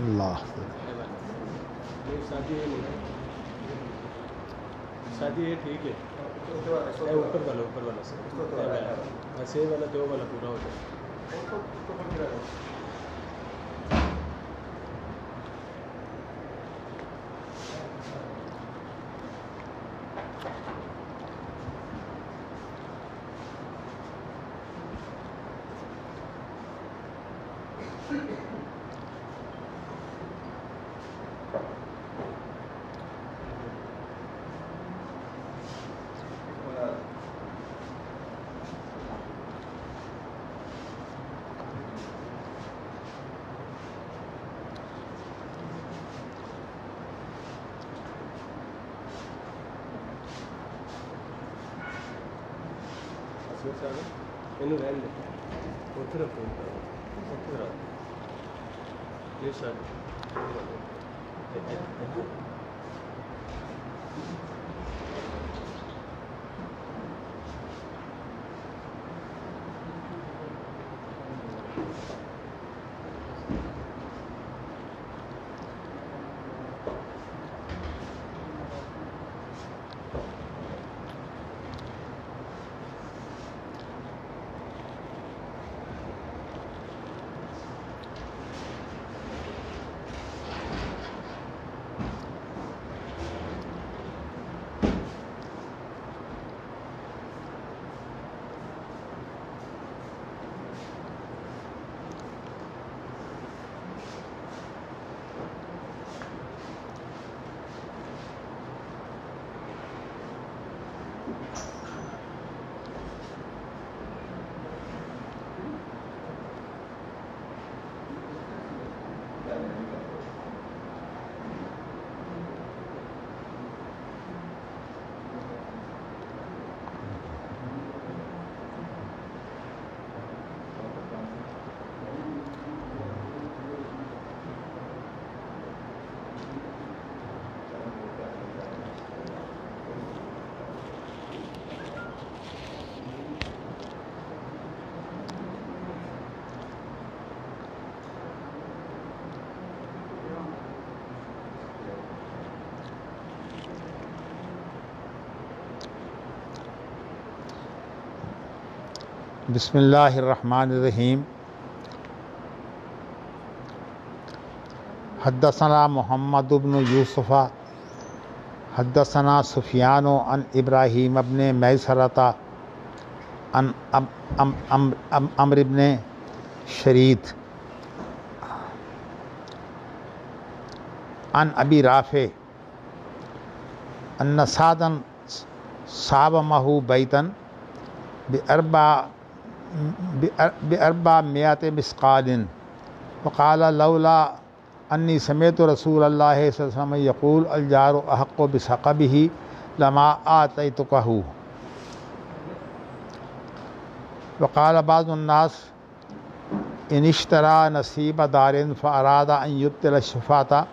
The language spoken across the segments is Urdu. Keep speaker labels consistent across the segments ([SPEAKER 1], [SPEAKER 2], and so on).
[SPEAKER 1] اللہ
[SPEAKER 2] شادی ہے ٹھیک ہے اوپر والا سیو والا دو والا پورا ہو جائے.
[SPEAKER 1] بسم اللہ الرحمن الرحیم. حدثنا محمد بن یوسف حدثنا سفیان عن ابراہیم بن میسرۃ عن عمرو بن شریط عن ابی رافع ان سعدا صاب معه بیتا بأربعمائة مثقال وقال لولا انی سمعت رسول اللہ صلی اللہ علیہ وسلم یقول الجار احق بثقبہ لما آتیتکہ. وقال بعض الناس ان اشترى نصیب دار فاراد ان یبطل الشفاعة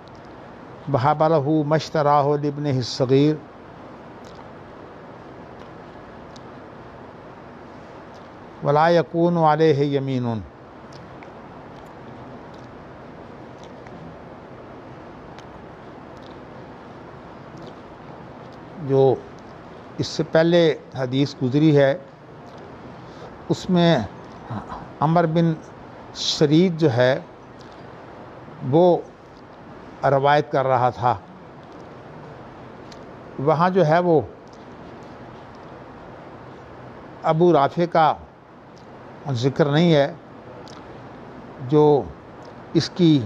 [SPEAKER 1] وهب له ما اشتراه لابنه الصغير ولا یکون علیہ یمین. جو اس سے پہلے حدیث گزری ہے اس میں عمر بن شرید جو ہے وہ روایت کر رہا تھا. وہاں جو ہے وہ ابو رافع کا ذکر نہیں ہے. جو اس کی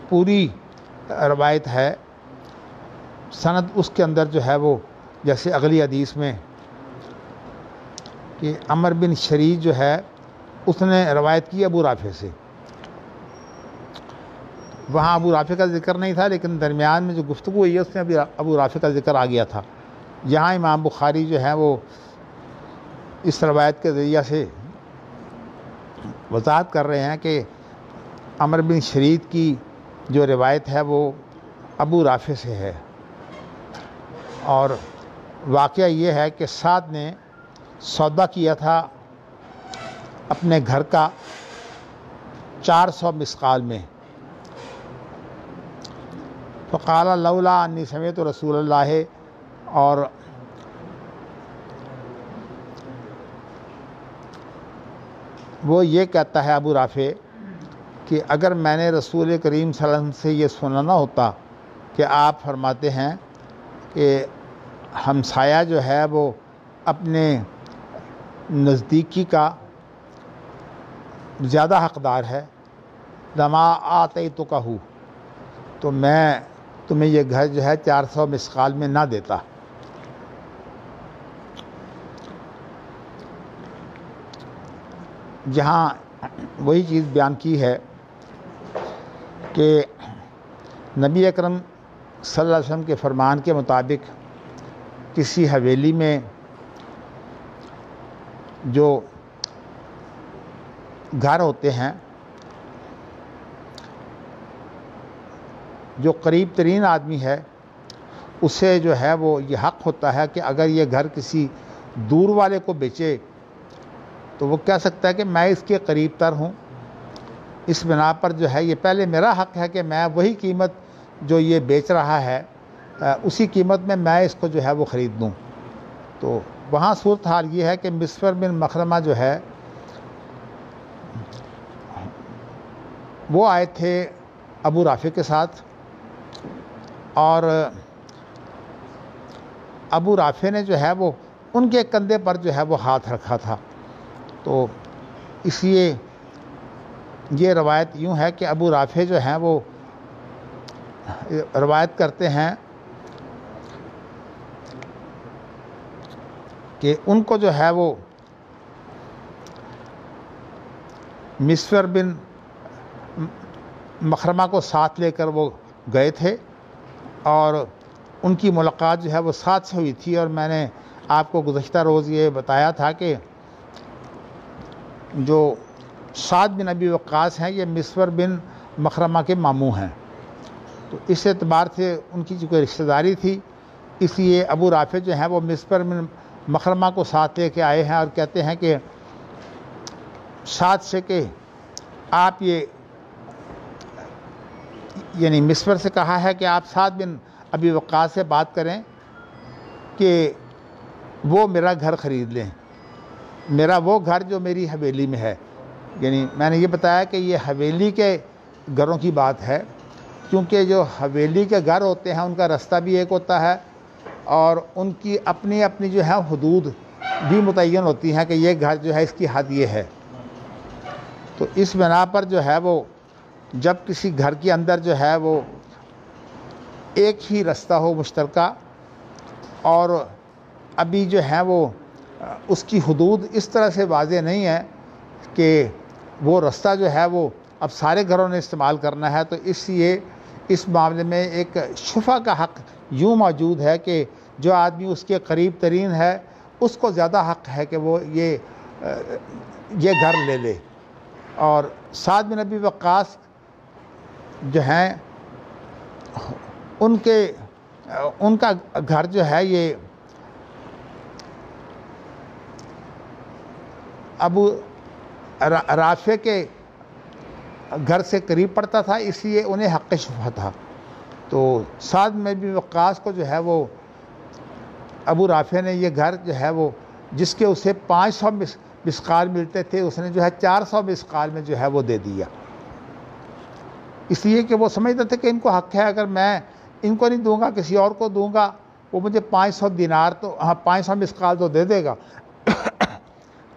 [SPEAKER 1] پوری روایت ہے سند اس کے اندر جو ہے وہ جیسے اگلی حدیث میں کہ عمر بن شرید جو ہے اس نے روایت کی ابو رافع سے. وہاں ابو رافع کا ذکر نہیں تھا لیکن درمیان میں جو گفتگو ہوئی ہے اس میں ابو رافع کا ذکر آ گیا تھا. یہاں امام بخاری جو ہے وہ اس روایت کے ذریعہ سے وضاحت کر رہے ہیں کہ عمر بن شرید کی جو روایت ہے وہ ابو رافع سے ہے. اور واقعہ یہ ہے کہ سعد نے سودا کیا تھا اپنے گھر کا 400 مسقال میں. فقال لولا انی سمعت رسول اللہ، اور وہ یہ کہتا ہے ابو رافع کہ اگر میں نے رسول کریم صلی اللہ علیہ وسلم سے یہ سنا نہ ہوتا کہ آپ فرماتے ہیں کہ ہمسایہ جو ہے وہ اپنے نزدیکی کا زیادہ حقدار ہے، لما آتیتکہ، تو میں تمہیں یہ گھر جو ہے 400 مسقال میں نہ دیتا. جہاں وہی چیز بیان کی ہے کہ نبی اکرم صلی اللہ علیہ وسلم کے فرمان کے مطابق کسی حویلی میں جو گھر ہوتے ہیں، جو قریب ترین آدمی ہے اسے جو ہے وہ یہ حق ہوتا ہے کہ اگر یہ گھر کسی دور والے کو بیچے تو وہ کہہ سکتا ہے کہ میں اس کے قریب تر ہوں، اس بنا پر جو ہے یہ پہلے میرا حق ہے کہ میں وہی قیمت جو یہ بیچ رہا ہے اسی قیمت میں اس کو جو ہے وہ خرید لوں. تو وہاں صورتحال یہ ہے کہ مسور بن مخرمہ جو ہے وہ آئے تھے ابو رافع کے ساتھ، اور ابو رافع نے جو ہے وہ ان کے کندھے پر جو ہے وہ ہاتھ رکھا تھا. تو اس لیے یہ روایت یوں ہے کہ ابو رافع جو ہیں وہ روایت کرتے ہیں کہ ان کو جو ہے وہ مسور بن مخرمہ کو ساتھ لے کر وہ گئے تھے، اور ان کی ملاقات جو ہے وہ ساتھ سے ہوئی تھی. اور میں نے آپ کو گزشتہ روز یہ بتایا تھا کہ جو سعد بن ابی وقاص ہیں یہ مسور بن مخرمہ کے ماموں ہیں. تو اس اعتبار سے ان کی جو کوئی رشتہ داری تھی، اس لیے ابو رافع جو ہیں وہ مسور بن مخرمہ کو ساتھ لے کے آئے ہیں اور کہتے ہیں کہ سعد سے کہ آپ یہ یعنی مسور سے کہا ہے کہ آپ سعد بن ابی وقاص سے بات کریں کہ وہ میرا گھر خرید لیں، میرا وہ گھر جو میری حویلی میں ہے. یعنی میں نے یہ بتایا کہ یہ حویلی کے گھروں کی بات ہے، کیونکہ جو حویلی کے گھر ہوتے ہیں ان کا رستہ بھی ایک ہوتا ہے اور ان کی اپنی اپنی جو ہے حدود بھی متعین ہوتی ہیں کہ یہ گھر جو ہے اس کی حد یہ ہے. تو اس بنا پر جو ہے وہ جب کسی گھر کے اندر جو ہے وہ ایک ہی رستہ ہو مشترکہ، اور ابھی جو ہے وہ اس کی حدود اس طرح سے واضح نہیں ہے کہ وہ رستہ جو ہے وہ اب سارے گھروں نے استعمال کرنا ہے، تو اس لیے اس معاملے میں ایک شفع کا حق یوں موجود ہے کہ جو آدمی اس کے قریب ترین ہے اس کو زیادہ حق ہے کہ وہ یہ گھر لے لے. اور سعد بن ابی وقاص جو ہیں ان کا گھر جو ہے یہ ابو رافع کے گھر سے قریب پڑتا تھا، اس لیے انہیں حق شفا تھا۔ تو سعد بن وقاص کو جو ہے وہ ابو رافع نے یہ گھر جو ہے وہ جس کے اسے 500 مسقال ملتے تھے، اس نے جو ہے 400 مسقال میں جو ہے وہ دے دیا، اس لیے کہ وہ سمجھتے تھے کہ ان کو حق ہے، اگر میں ان کو نہیں دوں گا کسی اور کو دوں گا، وہ مجھے 500 دینار تو 500 مسقال تو دے دے گا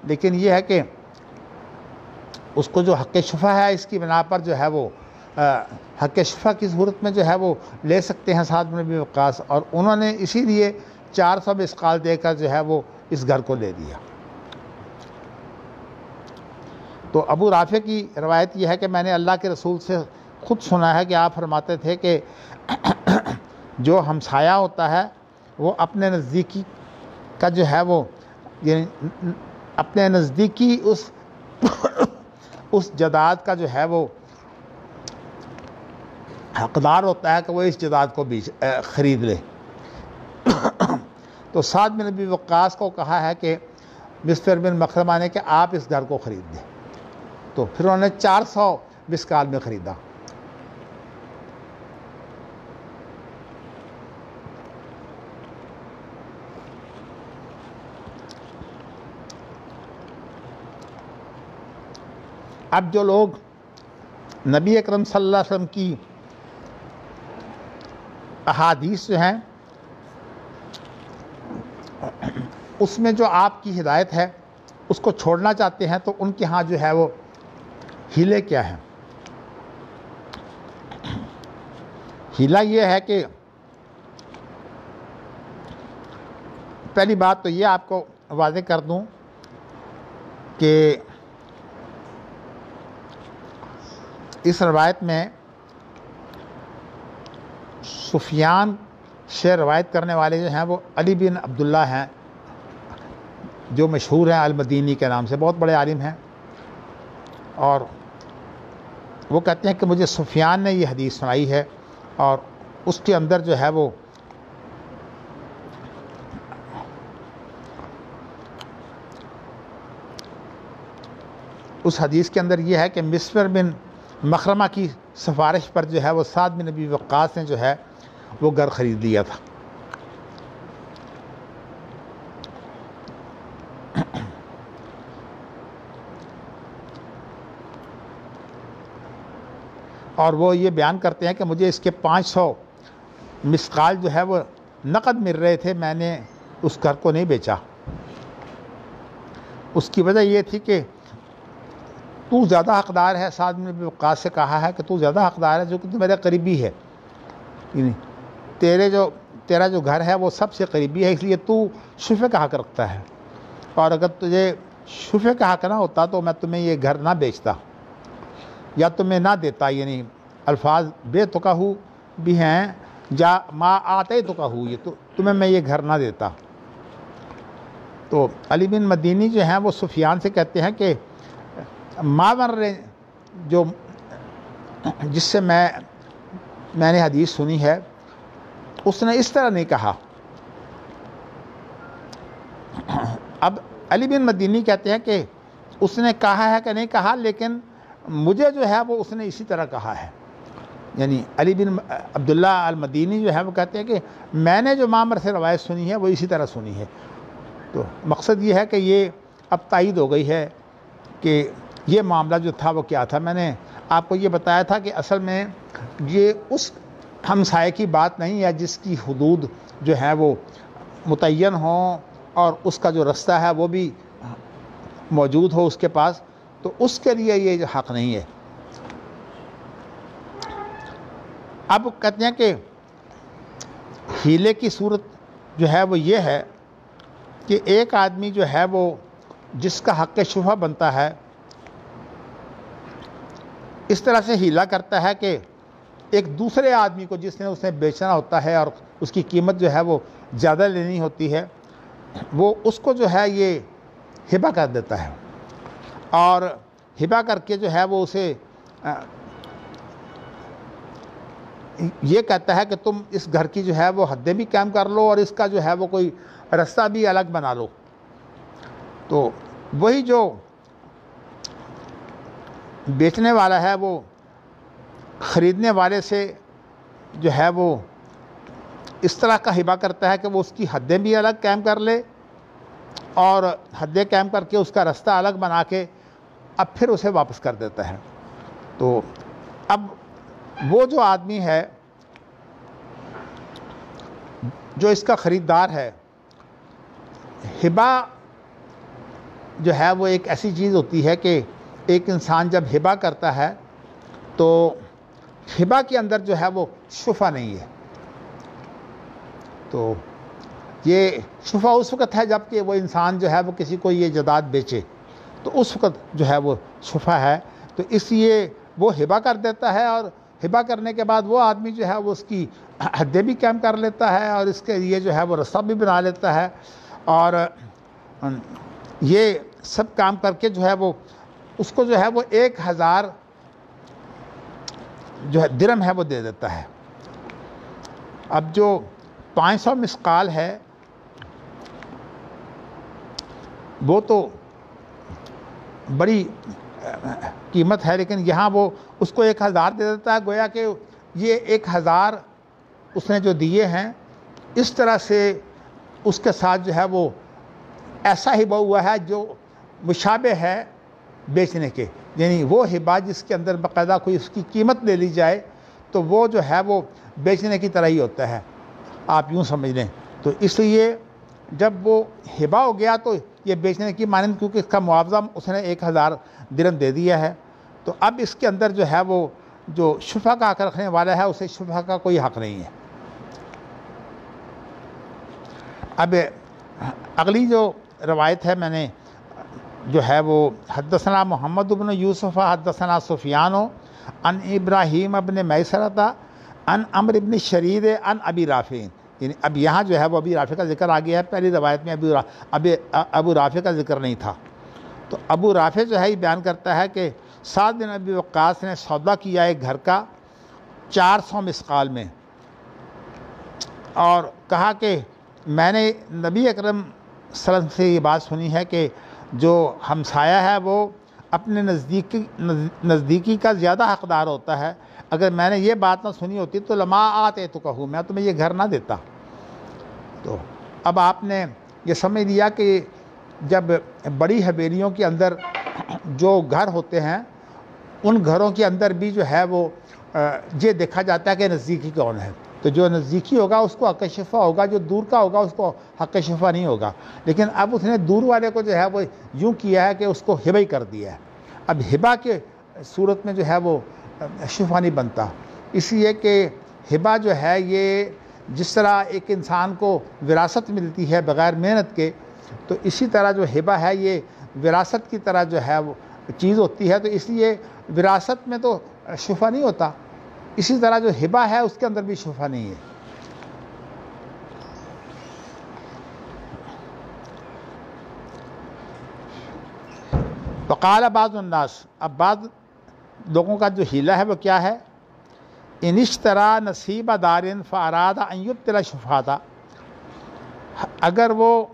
[SPEAKER 1] لیکن یہ ہے کہ اس کو جو حق شفا ہے اس کی بنا پر جو ہے وہ حق شفا کی صورت میں جو ہے وہ لے سکتے ہیں سعد بن ابی وقاص، اور انہوں نے اسی لیے 400 مسقال دے کر جو ہے وہ اس گھر کو لے دیا۔ تو ابو رافع کی روایت یہ ہے کہ میں نے اللہ کے رسول سے خود سنا ہے کہ آپ فرماتے تھے کہ جو ہمسایہ ہوتا ہے وہ اپنے نزدیکی کا جو ہے وہ یعنی اپنے نزدیکی اس جداد کا جو ہے وہ حقدار ہوتا ہے کہ وہ اس جداد کو بھی خرید لے۔ تو سعد بن ابی وقاص کو کہا ہے کہ مسفر بن مخرمہ نے کہ آپ اس گھر کو خرید لیں، تو پھر انہوں نے 400 مسقال میں خریدا۔ اب جو لوگ نبی اکرم صلی اللہ علیہ وسلم کی احادیث جو ہیں اس میں جو آپ کی ہدایت ہے اس کو چھوڑنا چاہتے ہیں، تو ان کے ہاں جو ہے وہ ہیلے کیا ہیں؟ ہیلا یہ ہے کہ پہلی بات تو یہ آپ کو واضح کر دوں کہ اس روایت میں سفیان سے روایت کرنے والے جو ہیں وہ علی بن عبداللہ ہیں، جو مشہور ہیں المدینی کے نام سے، بہت بڑے عالم ہیں، اور وہ کہتے ہیں کہ مجھے سفیان نے یہ حدیث سنائی ہے، اور اس کے اندر جو ہے وہ اس حدیث کے اندر یہ ہے کہ مسفر بن مخرمہ کی سفارش پر جو ہے وہ سعد بن ابی وقاص نے جو ہے وہ گھر خرید لیا تھا۔ اور وہ یہ بیان کرتے ہیں کہ مجھے اس کے 500 مسقال جو ہے وہ نقد مل رہے تھے، میں نے اس گھر کو نہیں بیچا۔ اس کی وجہ یہ تھی کہ تو زیادہ حقدار ہے، سعد بن ابی وقاص سے کہا ہے کہ تو زیادہ حقدار ہے جو کہ تو میرا قریبی ہے، یعنی تیرا جو گھر ہے وہ سب سے قریبی ہے، اس لیے تو شفع کا حق رکھتا ہے، اور اگر تجھے شفع کا حق نہ ہوتا تو میں تمہیں یہ گھر نہ بیچتا یا تمہیں نہ دیتا، یعنی الفاظ بے تکہو بھی ہیں، جا ما آتے تکہو، یہ تو تمہیں میں یہ گھر نہ دیتا۔ تو علی بن مدینی جو ہیں وہ سفیان سے کہتے ہیں کہ ماور جو جس سے میں نے حدیث سنی ہے اس نے اس طرح نہیں کہا۔ اب علی بن مدینی کہتے ہیں کہ اس نے کہا ہے کہ نہیں کہا، لیکن مجھے جو ہے وہ اس نے اسی طرح کہا ہے، یعنی علی بن عبداللہ المدینی جو ہے وہ کہتے ہیں کہ میں نے جو معمر سے روایت سنی ہے وہ اسی طرح سنی ہے۔ تو مقصد یہ ہے کہ یہ اب تائید ہو گئی ہے کہ یہ معاملہ جو تھا وہ کیا تھا۔ میں نے آپ کو یہ بتایا تھا کہ اصل میں یہ اس ہمسائے کی بات نہیں ہے جس کی حدود جو ہیں وہ متعین ہوں اور اس کا جو رستہ ہے وہ بھی موجود ہو اس کے پاس، تو اس کے لیے یہ حق نہیں ہے۔ اب کہتے ہیں کہ ہیلے کی صورت جو ہے وہ یہ ہے کہ ایک آدمی جو ہے وہ جس کا حق شفا بنتا ہے اس طرح سے ہیلا کرتا ہے کہ ایک دوسرے آدمی کو جس نے اسے بیچنا ہوتا ہے اور اس کی قیمت جو ہے وہ زیادہ لینی ہوتی ہے، وہ اس کو جو ہے یہ ہبہ کر دیتا ہے، اور ہبہ کر کے جو ہے وہ اسے یہ کہتا ہے کہ تم اس گھر کی جو ہے وہ حدیں بھی قائم کر لو اور اس کا جو ہے وہ کوئی رستہ بھی الگ بنا لو۔ تو وہی جو بیچنے والا ہے وہ خریدنے والے سے جو ہے وہ اس طرح کا ہبہ کرتا ہے کہ وہ اس کی حدیں بھی الگ قائم کر لے اور حدیں قائم کر کے اس کا رستہ الگ بنا کے اب پھر اسے واپس کر دیتا ہے۔ تو اب وہ جو آدمی ہے جو اس کا خریدار ہے، ہبہ جو ہے وہ ایک ایسی چیز ہوتی ہے کہ ایک انسان جب ہبہ کرتا ہے تو ہبہ کے اندر جو ہے وہ شفا نہیں ہے۔ تو یہ شفا اس وقت ہے جب کہ وہ انسان جو ہے وہ کسی کو یہ جائیداد بیچے، تو اس وقت جو ہے وہ شفا ہے۔ تو اس لیے وہ ہبہ کر دیتا ہے، اور ہبہ کرنے کے بعد وہ آدمی جو ہے وہ اس کی حدیں بھی قائم کر لیتا ہے اور اس کے لیے جو ہے وہ رستہ بھی بنا لیتا ہے، اور یہ سب کام کر کے جو ہے وہ اس کو جو ہے وہ 1000 جو ہے درہم ہے وہ دے دیتا ہے۔ اب جو 500 مسقال ہے وہ تو بڑی قیمت ہے، لیکن یہاں وہ اس کو 1000 دے دیتا ہے، گویا کہ یہ 1000 اس نے جو دیے ہیں اس طرح سے اس کے ساتھ جو ہے وہ ایسا ہبہ ہوا ہے جو مشابہ ہے بیچنے کے، یعنی وہ ہبہ جس کے اندر باقاعدہ کوئی اس کی قیمت لے لی جائے تو وہ جو ہے وہ بیچنے کی طرح ہی ہوتا ہے، آپ یوں سمجھ لیں۔ تو اس لیے جب وہ ہبہ ہو گیا تو یہ بیچنے کی مانند، کیونکہ اس کا معاوضہ اس نے 1000 درہم دے دیا ہے، تو اب اس کے اندر جو ہے وہ جو شفا کا حق رکھنے والا ہے اسے شفا کا کوئی حق نہیں ہے۔ اب اگلی جو روایت ہے میں نے جو ہے وہ حدثنا محمد بن یوسف حدثنا سفیان عن ابراہیم ابن میسرۃ عن عمرو بن شرید عن ابی رافع، یعنی اب یہاں جو ہے وہ ابی رافع کا ذکر آ گیا ہے، پہلی روایت میں ابو رافع کا ذکر نہیں تھا۔ تو ابو رافع جو ہے یہ بیان کرتا ہے کہ سعد بن ابی وقاص نے سودا کیا ایک گھر کا 400 مسقال میں، اور کہا کہ میں نے نبی اکرم صلی اللہ علیہ وسلم سے یہ بات سنی ہے کہ جو ہمسایہ ہے وہ اپنے نزدیکی کا زیادہ حقدار ہوتا ہے، اگر میں نے یہ بات نہ سنی ہوتی تو لما آتے تو کہوں، میں تمہیں یہ گھر نہ دیتا۔ تو اب آپ نے یہ سمجھ لیا کہ جب بڑی حویلیوں کے اندر جو گھر ہوتے ہیں ان گھروں کے اندر بھی جو ہے وہ یہ دیکھا جاتا ہے کہ نزدیکی کون ہے، تو جو نزدیکی ہوگا اس کو حق شفا ہوگا، جو دور کا ہوگا اس کو حق شفا نہیں ہوگا۔ لیکن اب اس نے دور والے کو جو ہے وہ یوں کیا ہے کہ اس کو ہبہ ہی کر دیا ہے۔ اب ہبہ کے صورت میں جو ہے وہ شفا نہیں بنتا، اس لیے کہ ہبہ جو ہے یہ جس طرح ایک انسان کو وراثت ملتی ہے بغیر محنت کے، تو اسی طرح جو ہبہ ہے یہ وراثت کی طرح جو ہے وہ چیز ہوتی ہے، تو اس لیے وراثت میں تو شفا نہیں ہوتا، اسی طرح جو ہبہ ہے اس کے اندر بھی شفا نہیں ہے۔ وقال بعض الناس، اب بعض لوگوں کا جو حیلہ ہے وہ کیا ہے، ان اشترى نصیب دار فاراد ان یبطل شفاتا، اگر وہ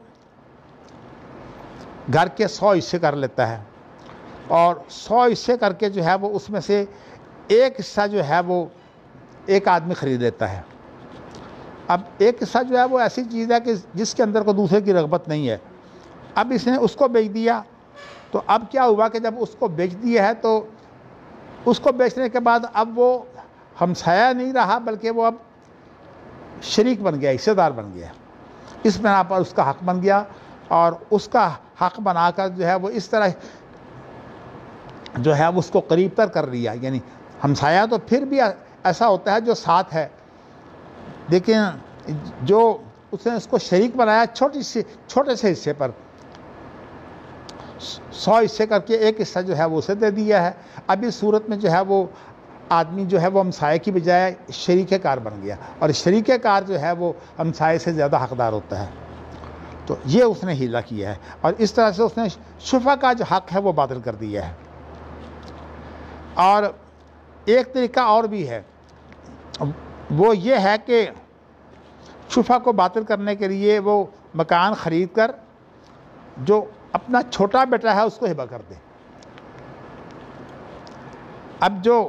[SPEAKER 1] گھر کے 100 حصے کر لیتا ہے اور 100 حصے کر کے جو ہے وہ اس میں سے ایک حصہ جو ہے وہ ایک آدمی خرید لیتا ہے۔ اب ایک حصہ جو ہے وہ ایسی چیز ہے کہ جس کے اندر کو دوسرے کی رغبت نہیں ہے، اب اس نے اس کو بیچ دیا، تو اب کیا ہوا کہ جب اس کو بیچ دیا ہے تو اس کو بیچنے کے بعد اب وہ ہمسایہ نہیں رہا بلکہ وہ اب شریک بن گیا، حصہ دار بن گیا، اس بنا پر اس کا حق بن گیا، اور اس کا حق بنا کر جو ہے وہ اس طرح جو ہے اس کو قریب تر کر لیا، یعنی ہمسایہ تو پھر بھی ایسا ہوتا ہے جو ساتھ ہے، لیکن جو اس نے اس کو شریک بنایا چھوٹے سے حصے پر 100 حصے کر کے ایک حصہ جو ہے وہ اسے دے دیا ہے۔ اب اس صورت میں جو ہے وہ آدمی جو ہے وہ ہمسائے کی بجائے شریک کار بن گیا، اور شریک کار جو ہے وہ ہمسائے سے زیادہ حقدار ہوتا ہے۔ تو یہ اس نے حیلہ کیا ہے، اور اس طرح سے اس نے شفا کا جو حق ہے وہ باطل کر دیا ہے۔ اور ایک طریقہ اور بھی ہے، وہ یہ ہے کہ شفا کو باطل کرنے کے لیے وہ مکان خرید کر جو اپنا چھوٹا بیٹا ہے اس کو ہبہ کر دے، اب جو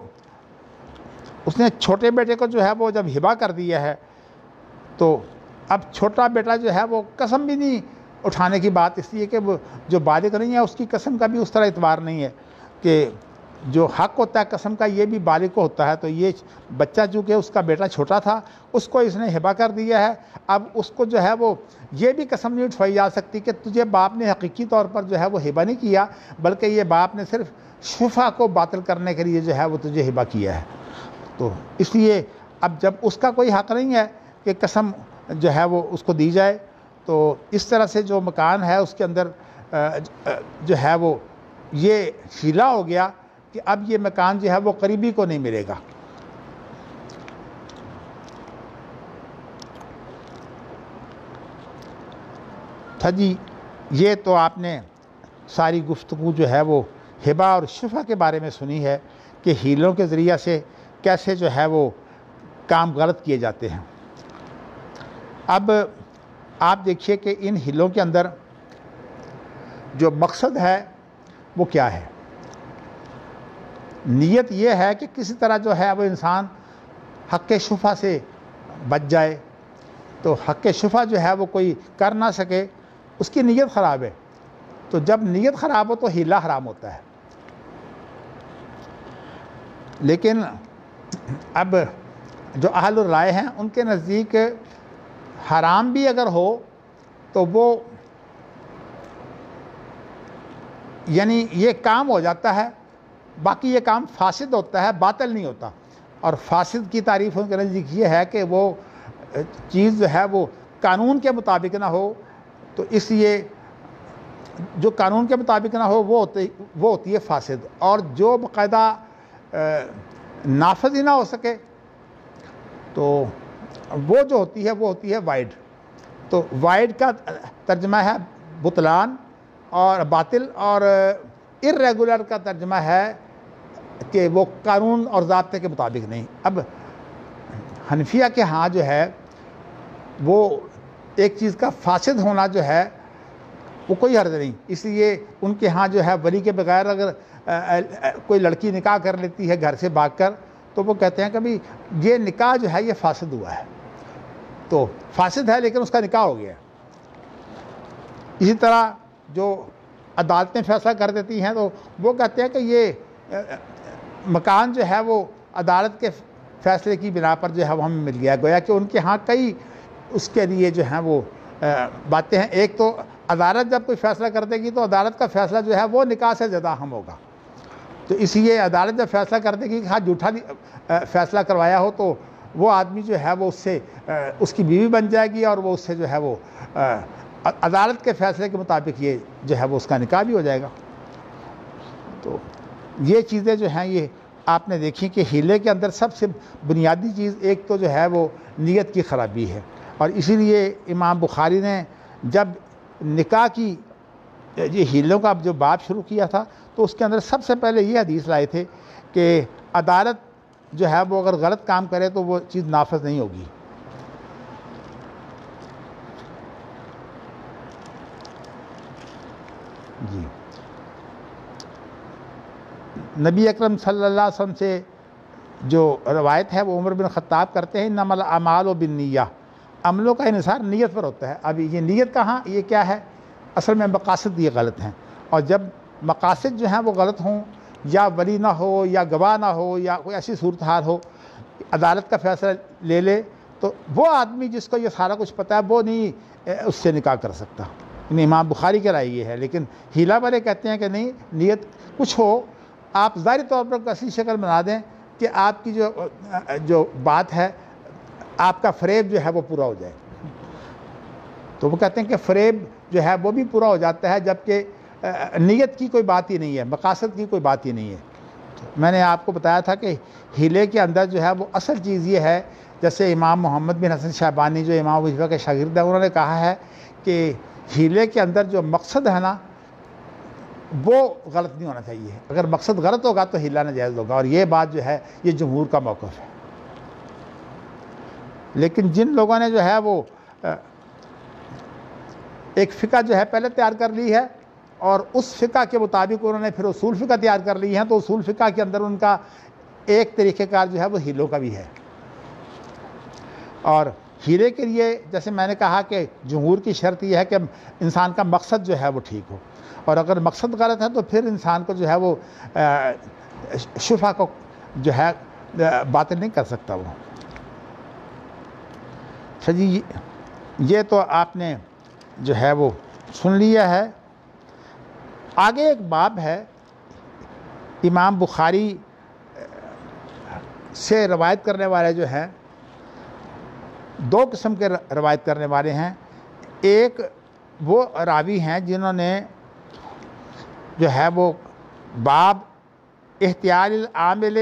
[SPEAKER 1] اس نے چھوٹے بیٹے کو جو ہے وہ جب ہبا کر دیا ہے تو اب چھوٹا بیٹا جو ہے وہ قسم بھی نہیں اٹھانے کی بات، اس لیے کہ وہ جو بالغ نہیں ہے اس کی قسم کا بھی اس طرح اعتبار نہیں ہے کہ جو حق ہوتا ہے قسم کا یہ بھی بالغ کو ہوتا ہے. تو یہ بچہ چونکہ اس کا بیٹا چھوٹا تھا اس کو اس نے ہبا کر دیا ہے. اب اس کو جو ہے وہ یہ بھی قسم نہیں اٹھوائی جا سکتی کہ تجھے باپ نے حقیقی طور پر جو ہے وہ ہبا نہیں کیا، بلکہ یہ باپ نے صرف شفا کو باطل کرنے کے لیے جو ہے وہ تجھے ہبا کیا ہے. تو اس لیے اب جب اس کا کوئی حق نہیں ہے کہ قسم جو ہے وہ اس کو دی جائے، تو اس طرح سے جو مکان ہے اس کے اندر جو ہے وہ یہ ہیلا ہو گیا کہ اب یہ مکان جو ہے وہ قریبی کو نہیں ملے گا. تھا جی یہ تو آپ نے ساری گفتگو جو ہے وہ ہبا اور شفا کے بارے میں سنی ہے کہ ہیلوں کے ذریعہ سے کیسے جو ہے وہ کام غلط کیے جاتے ہیں. اب آپ دیکھیے کہ ان ہیلوں کے اندر جو مقصد ہے وہ کیا ہے. نیت یہ ہے کہ کسی طرح جو ہے وہ انسان حق شفا سے بچ جائے. تو حق شفا جو ہے وہ کوئی کر نہ سکے، اس کی نیت خراب ہے. تو جب نیت خراب ہو تو ہیلا حرام ہوتا ہے. لیکن اب جو اہل الرائے ہیں ان کے نزدیک حرام بھی اگر ہو تو وہ یعنی یہ کام ہو جاتا ہے، باقی یہ کام فاسد ہوتا ہے، باطل نہیں ہوتا. اور فاسد کی تعریف ان کے نزدیک یہ ہے کہ وہ چیز جو ہے وہ قانون کے مطابق نہ ہو. تو اس لیے جو قانون کے مطابق نہ ہو وہ ہوتی ہے فاسد، اور جو باقاعدہ نافذ ہی نہ ہو سکے تو وہ جو ہوتی ہے وائڈ. تو وائڈ کا ترجمہ ہے بطلان اور باطل، اور ارریگولر کا ترجمہ ہے کہ وہ قانون اور ضابطے کے مطابق نہیں. اب حنفیہ کے ہاں جو ہے وہ ایک چیز کا فاسد ہونا جو ہے وہ کوئی حرج نہیں. اس لیے ان کے ہاں جو ہے ولی کے بغیر اگر کوئی لڑکی نکاح کر لیتی ہے گھر سے بھاگ کر تو وہ کہتے ہیں کہ بھئی یہ نکاح جو ہے یہ فاسد ہوا ہے. تو فاسد ہے لیکن اس کا نکاح ہو گیا. اسی طرح جو عدالتیں فیصلہ کر دیتی ہیں تو وہ کہتے ہیں کہ یہ مکان جو ہے وہ عدالت کے فیصلے کی بنا پر جو ہے وہ ہمیں مل گیا. گویا کہ ان کے ہاں کئی اس کے لیے جو ہیں وہ باتیں ہیں. ایک تو عدالت جب کوئی فیصلہ کر دے گی تو عدالت کا فیصلہ جو ہے وہ نکاح سے زیادہ اہم ہوگا. تو اس لیے عدالت جب فیصلہ کر دے گی کہ ہاں جھوٹا فیصلہ کروایا ہو تو وہ آدمی جو ہے وہ اس سے اس کی بیوی بن جائے گی، اور وہ اس سے جو ہے وہ عدالت کے فیصلے کے مطابق یہ جو ہے وہ اس کا نکاح بھی ہو جائے گا. تو یہ چیزیں جو ہیں یہ آپ نے دیکھی کہ ہیلے کے اندر سب سے بنیادی چیز ایک تو جو ہے وہ نیت کی خرابی ہے. اور اسی لیے امام بخاری نے جب نکاح کی یہ ہیلوں کا جو باب شروع کیا تھا تو اس کے اندر سب سے پہلے یہ حدیث لائے تھے کہ عدالت جو ہے وہ اگر غلط کام کرے تو وہ چیز نافذ نہیں ہوگی. جی نبی اکرم صلی اللہ علیہ وسلم سے جو روایت ہے وہ عمر بن خطاب کرتے ہیں انما الاعمال بالنیہ، عملوں کا انحصار نیت پر ہوتا ہے. اب یہ نیت کہاں یہ کیا ہے؟ اصل میں مقاصد یہ غلط ہیں. اور جب مقاصد جو ہیں وہ غلط ہوں، یا ولی نہ ہو یا گواہ نہ ہو یا کوئی ایسی صورتحال ہو، عدالت کا فیصلہ لے لے تو وہ آدمی جس کو یہ سارا کچھ پتہ ہے وہ نہیں اس سے نکاح کر سکتا. امام بخاری کی رائے یہ ہے. لیکن ہیلا والے کہتے ہیں کہ نہیں، نیت کچھ ہو، آپ ظاہری طور پر ایسی شکل بنا دیں کہ آپ کی جو بات ہے آپ کا فریب جو ہے وہ پورا ہو جائے. تو وہ کہتے ہیں کہ فریب جو ہے وہ بھی پورا ہو جاتا ہے جبکہ نیت کی کوئی بات ہی نہیں ہے، مقاصد کی کوئی بات ہی نہیں ہے. میں نے آپ کو بتایا تھا کہ ہیلے کے اندر جو ہے وہ اصل چیز یہ ہے، جیسے امام محمد بن حسن شیبانی جو امام ابو حنیفہ کے شاگرد ہیں انہوں نے کہا ہے کہ ہیلے کے اندر جو مقصد ہے نا وہ غلط نہیں ہونا چاہیے. اگر مقصد غلط ہوگا تو ہیلا ناجائز ہوگا، اور یہ بات جو ہے یہ جمہور کا موقف ہے. لیکن جن لوگوں نے جو ہے وہ ایک فقہ جو ہے پہلے تیار کر لی ہے اور اس فقہ کے مطابق انہوں نے پھر اصول فقہ تیار کر لی ہیں، تو اصول فقہ کے اندر ان کا ایک طریقہ کار جو ہے وہ ہیلوں کا بھی ہے۔ اور ہیلے کے لیے جیسے میں نے کہا کہ جمہور کی شرط یہ ہے کہ انسان کا مقصد جو ہے وہ ٹھیک ہو، اور اگر مقصد غلط ہے تو پھر انسان کو جو ہے وہ شفا کو جو ہے باطل نہیں کر سکتا وہ۔ اچھا جی، یہ تو آپ نے جو ہے وہ سن لیا ہے۔ آگے ایک باب ہے، امام بخاری سے روایت کرنے والے جو ہیں دو قسم کے روایت کرنے والے ہیں۔ ایک وہ راوی ہیں جنہوں نے جو ہے وہ باب احتیال العامل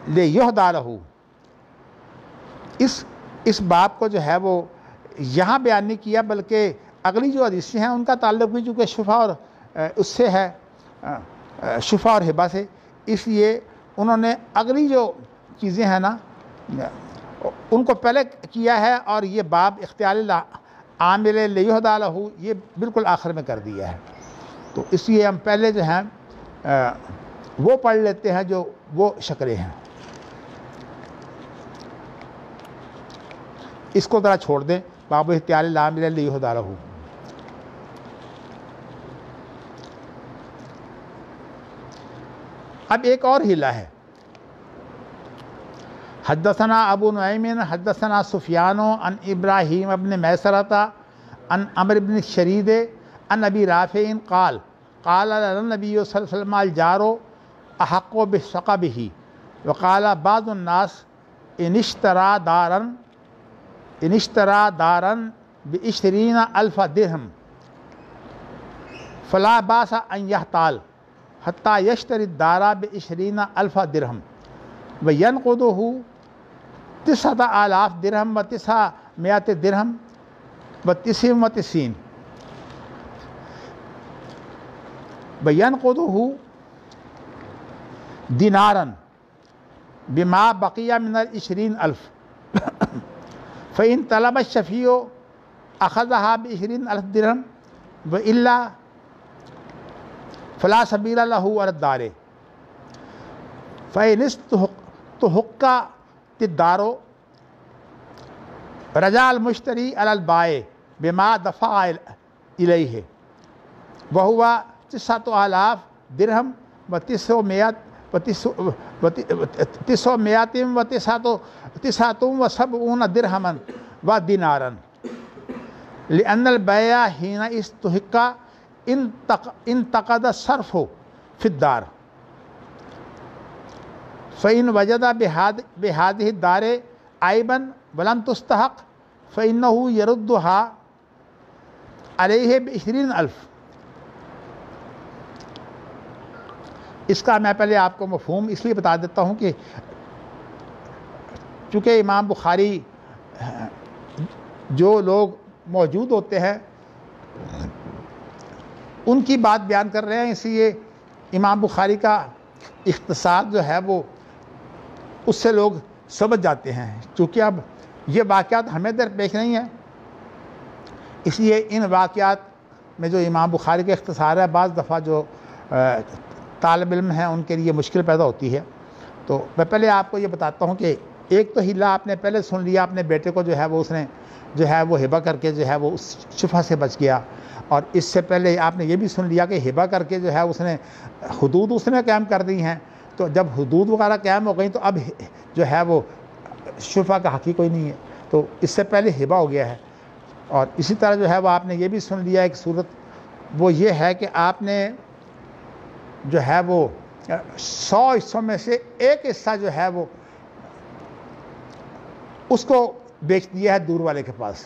[SPEAKER 1] لیہدی لہ، اس باب کو جو ہے وہ یہاں بیان نہیں کیا، بلکہ اگلی جو حدیثیں ہیں ان کا تعلق بھی چونکہ شفا اور اس سے ہے، شفا اور ہبہ سے، اس لیے انہوں نے اگلی جو چیزیں ہیں نا ان کو پہلے کیا ہے، اور یہ باب اختیار العامل لیہدی لہ یہ بالکل آخر میں کر دیا ہے۔ تو اس لیے ہم پہلے جو ہیں وہ پڑھ لیتے ہیں جو وہ شکرے ہیں، اس کو ذرا چھوڑ دیں، باب احتیال العامل لیہدی لہ۔ اب ایک اور ہیلہ ہے، حدثنا ابو نعیم حدثنا سفیان عن ابراہیم ابن میسرۃ عن عمرو بن شرید عن ابی رافع قال قال النبی صلی اللہ علیہ وسلم الجار احق بثقبہ وقال بعض الناس ان اشترى دارا ب20,000 درہم فلا باس ان یحتال حتى یشتری الدار ب20,000 درہم وینقضہ 9,000 درہم و900 درہم و99 وینقضہ دینارا بما بقی من 20,000 فإن طلب الشفیع أخذها ب20,000 درہم وإلا فلا سبیل له على الدار فإن استحقت الدار رجع المشتری على البائع بما دفع إليه وهو 9,000 درہم و979 درہما ودینارا لأن البيع حين استحق انتقد الصرف في الدار فإن وجد بهذه الدار عيبا ولم تستحق فإنه يردها عليه ب20,000۔ اس کا میں پہلے آپ کو مفہوم اس لیے بتا دیتا ہوں کہ چونکہ امام بخاری جو لوگ موجود ہوتے ہیں ان کی بات بیان کر رہے ہیں، اس لیے امام بخاری کا اختصار جو ہے وہ اس سے لوگ سمجھ جاتے ہیں، چونکہ اب یہ واقعات ہمیں درپیش نہیں ہیں، اس لیے ان واقعات میں جو امام بخاری کا اختصار ہے بعض دفعہ جو طالب علم ہیں ان کے لیے مشکل پیدا ہوتی ہے۔ تو میں پہلے آپ کو یہ بتاتا ہوں کہ ایک تو ہیلہ آپ نے پہلے سن لیا، اپنے بیٹے کو جو ہے وہ اس نے جو ہے وہ ہبہ کر کے جو ہے وہ اس شفا سے بچ گیا، اور اس سے پہلے آپ نے یہ بھی سن لیا کہ ہبہ کر کے جو ہے اس نے حدود اس نے قائم کر دی ہیں، تو جب حدود وغیرہ قائم ہو گئی تو اب جو ہے وہ شفا کا حق ہی کوئی نہیں ہے، تو اس سے پہلے ہبہ ہو گیا ہے۔ اور اسی طرح جو ہے وہ آپ نے یہ بھی سن لیا ایک صورت، وہ یہ ہے کہ آپ نے جو ہے وہ 100 حصوں میں سے ایک حصہ جو ہے وہ اس کو بیچ دیا ہے دور والے کے پاس۔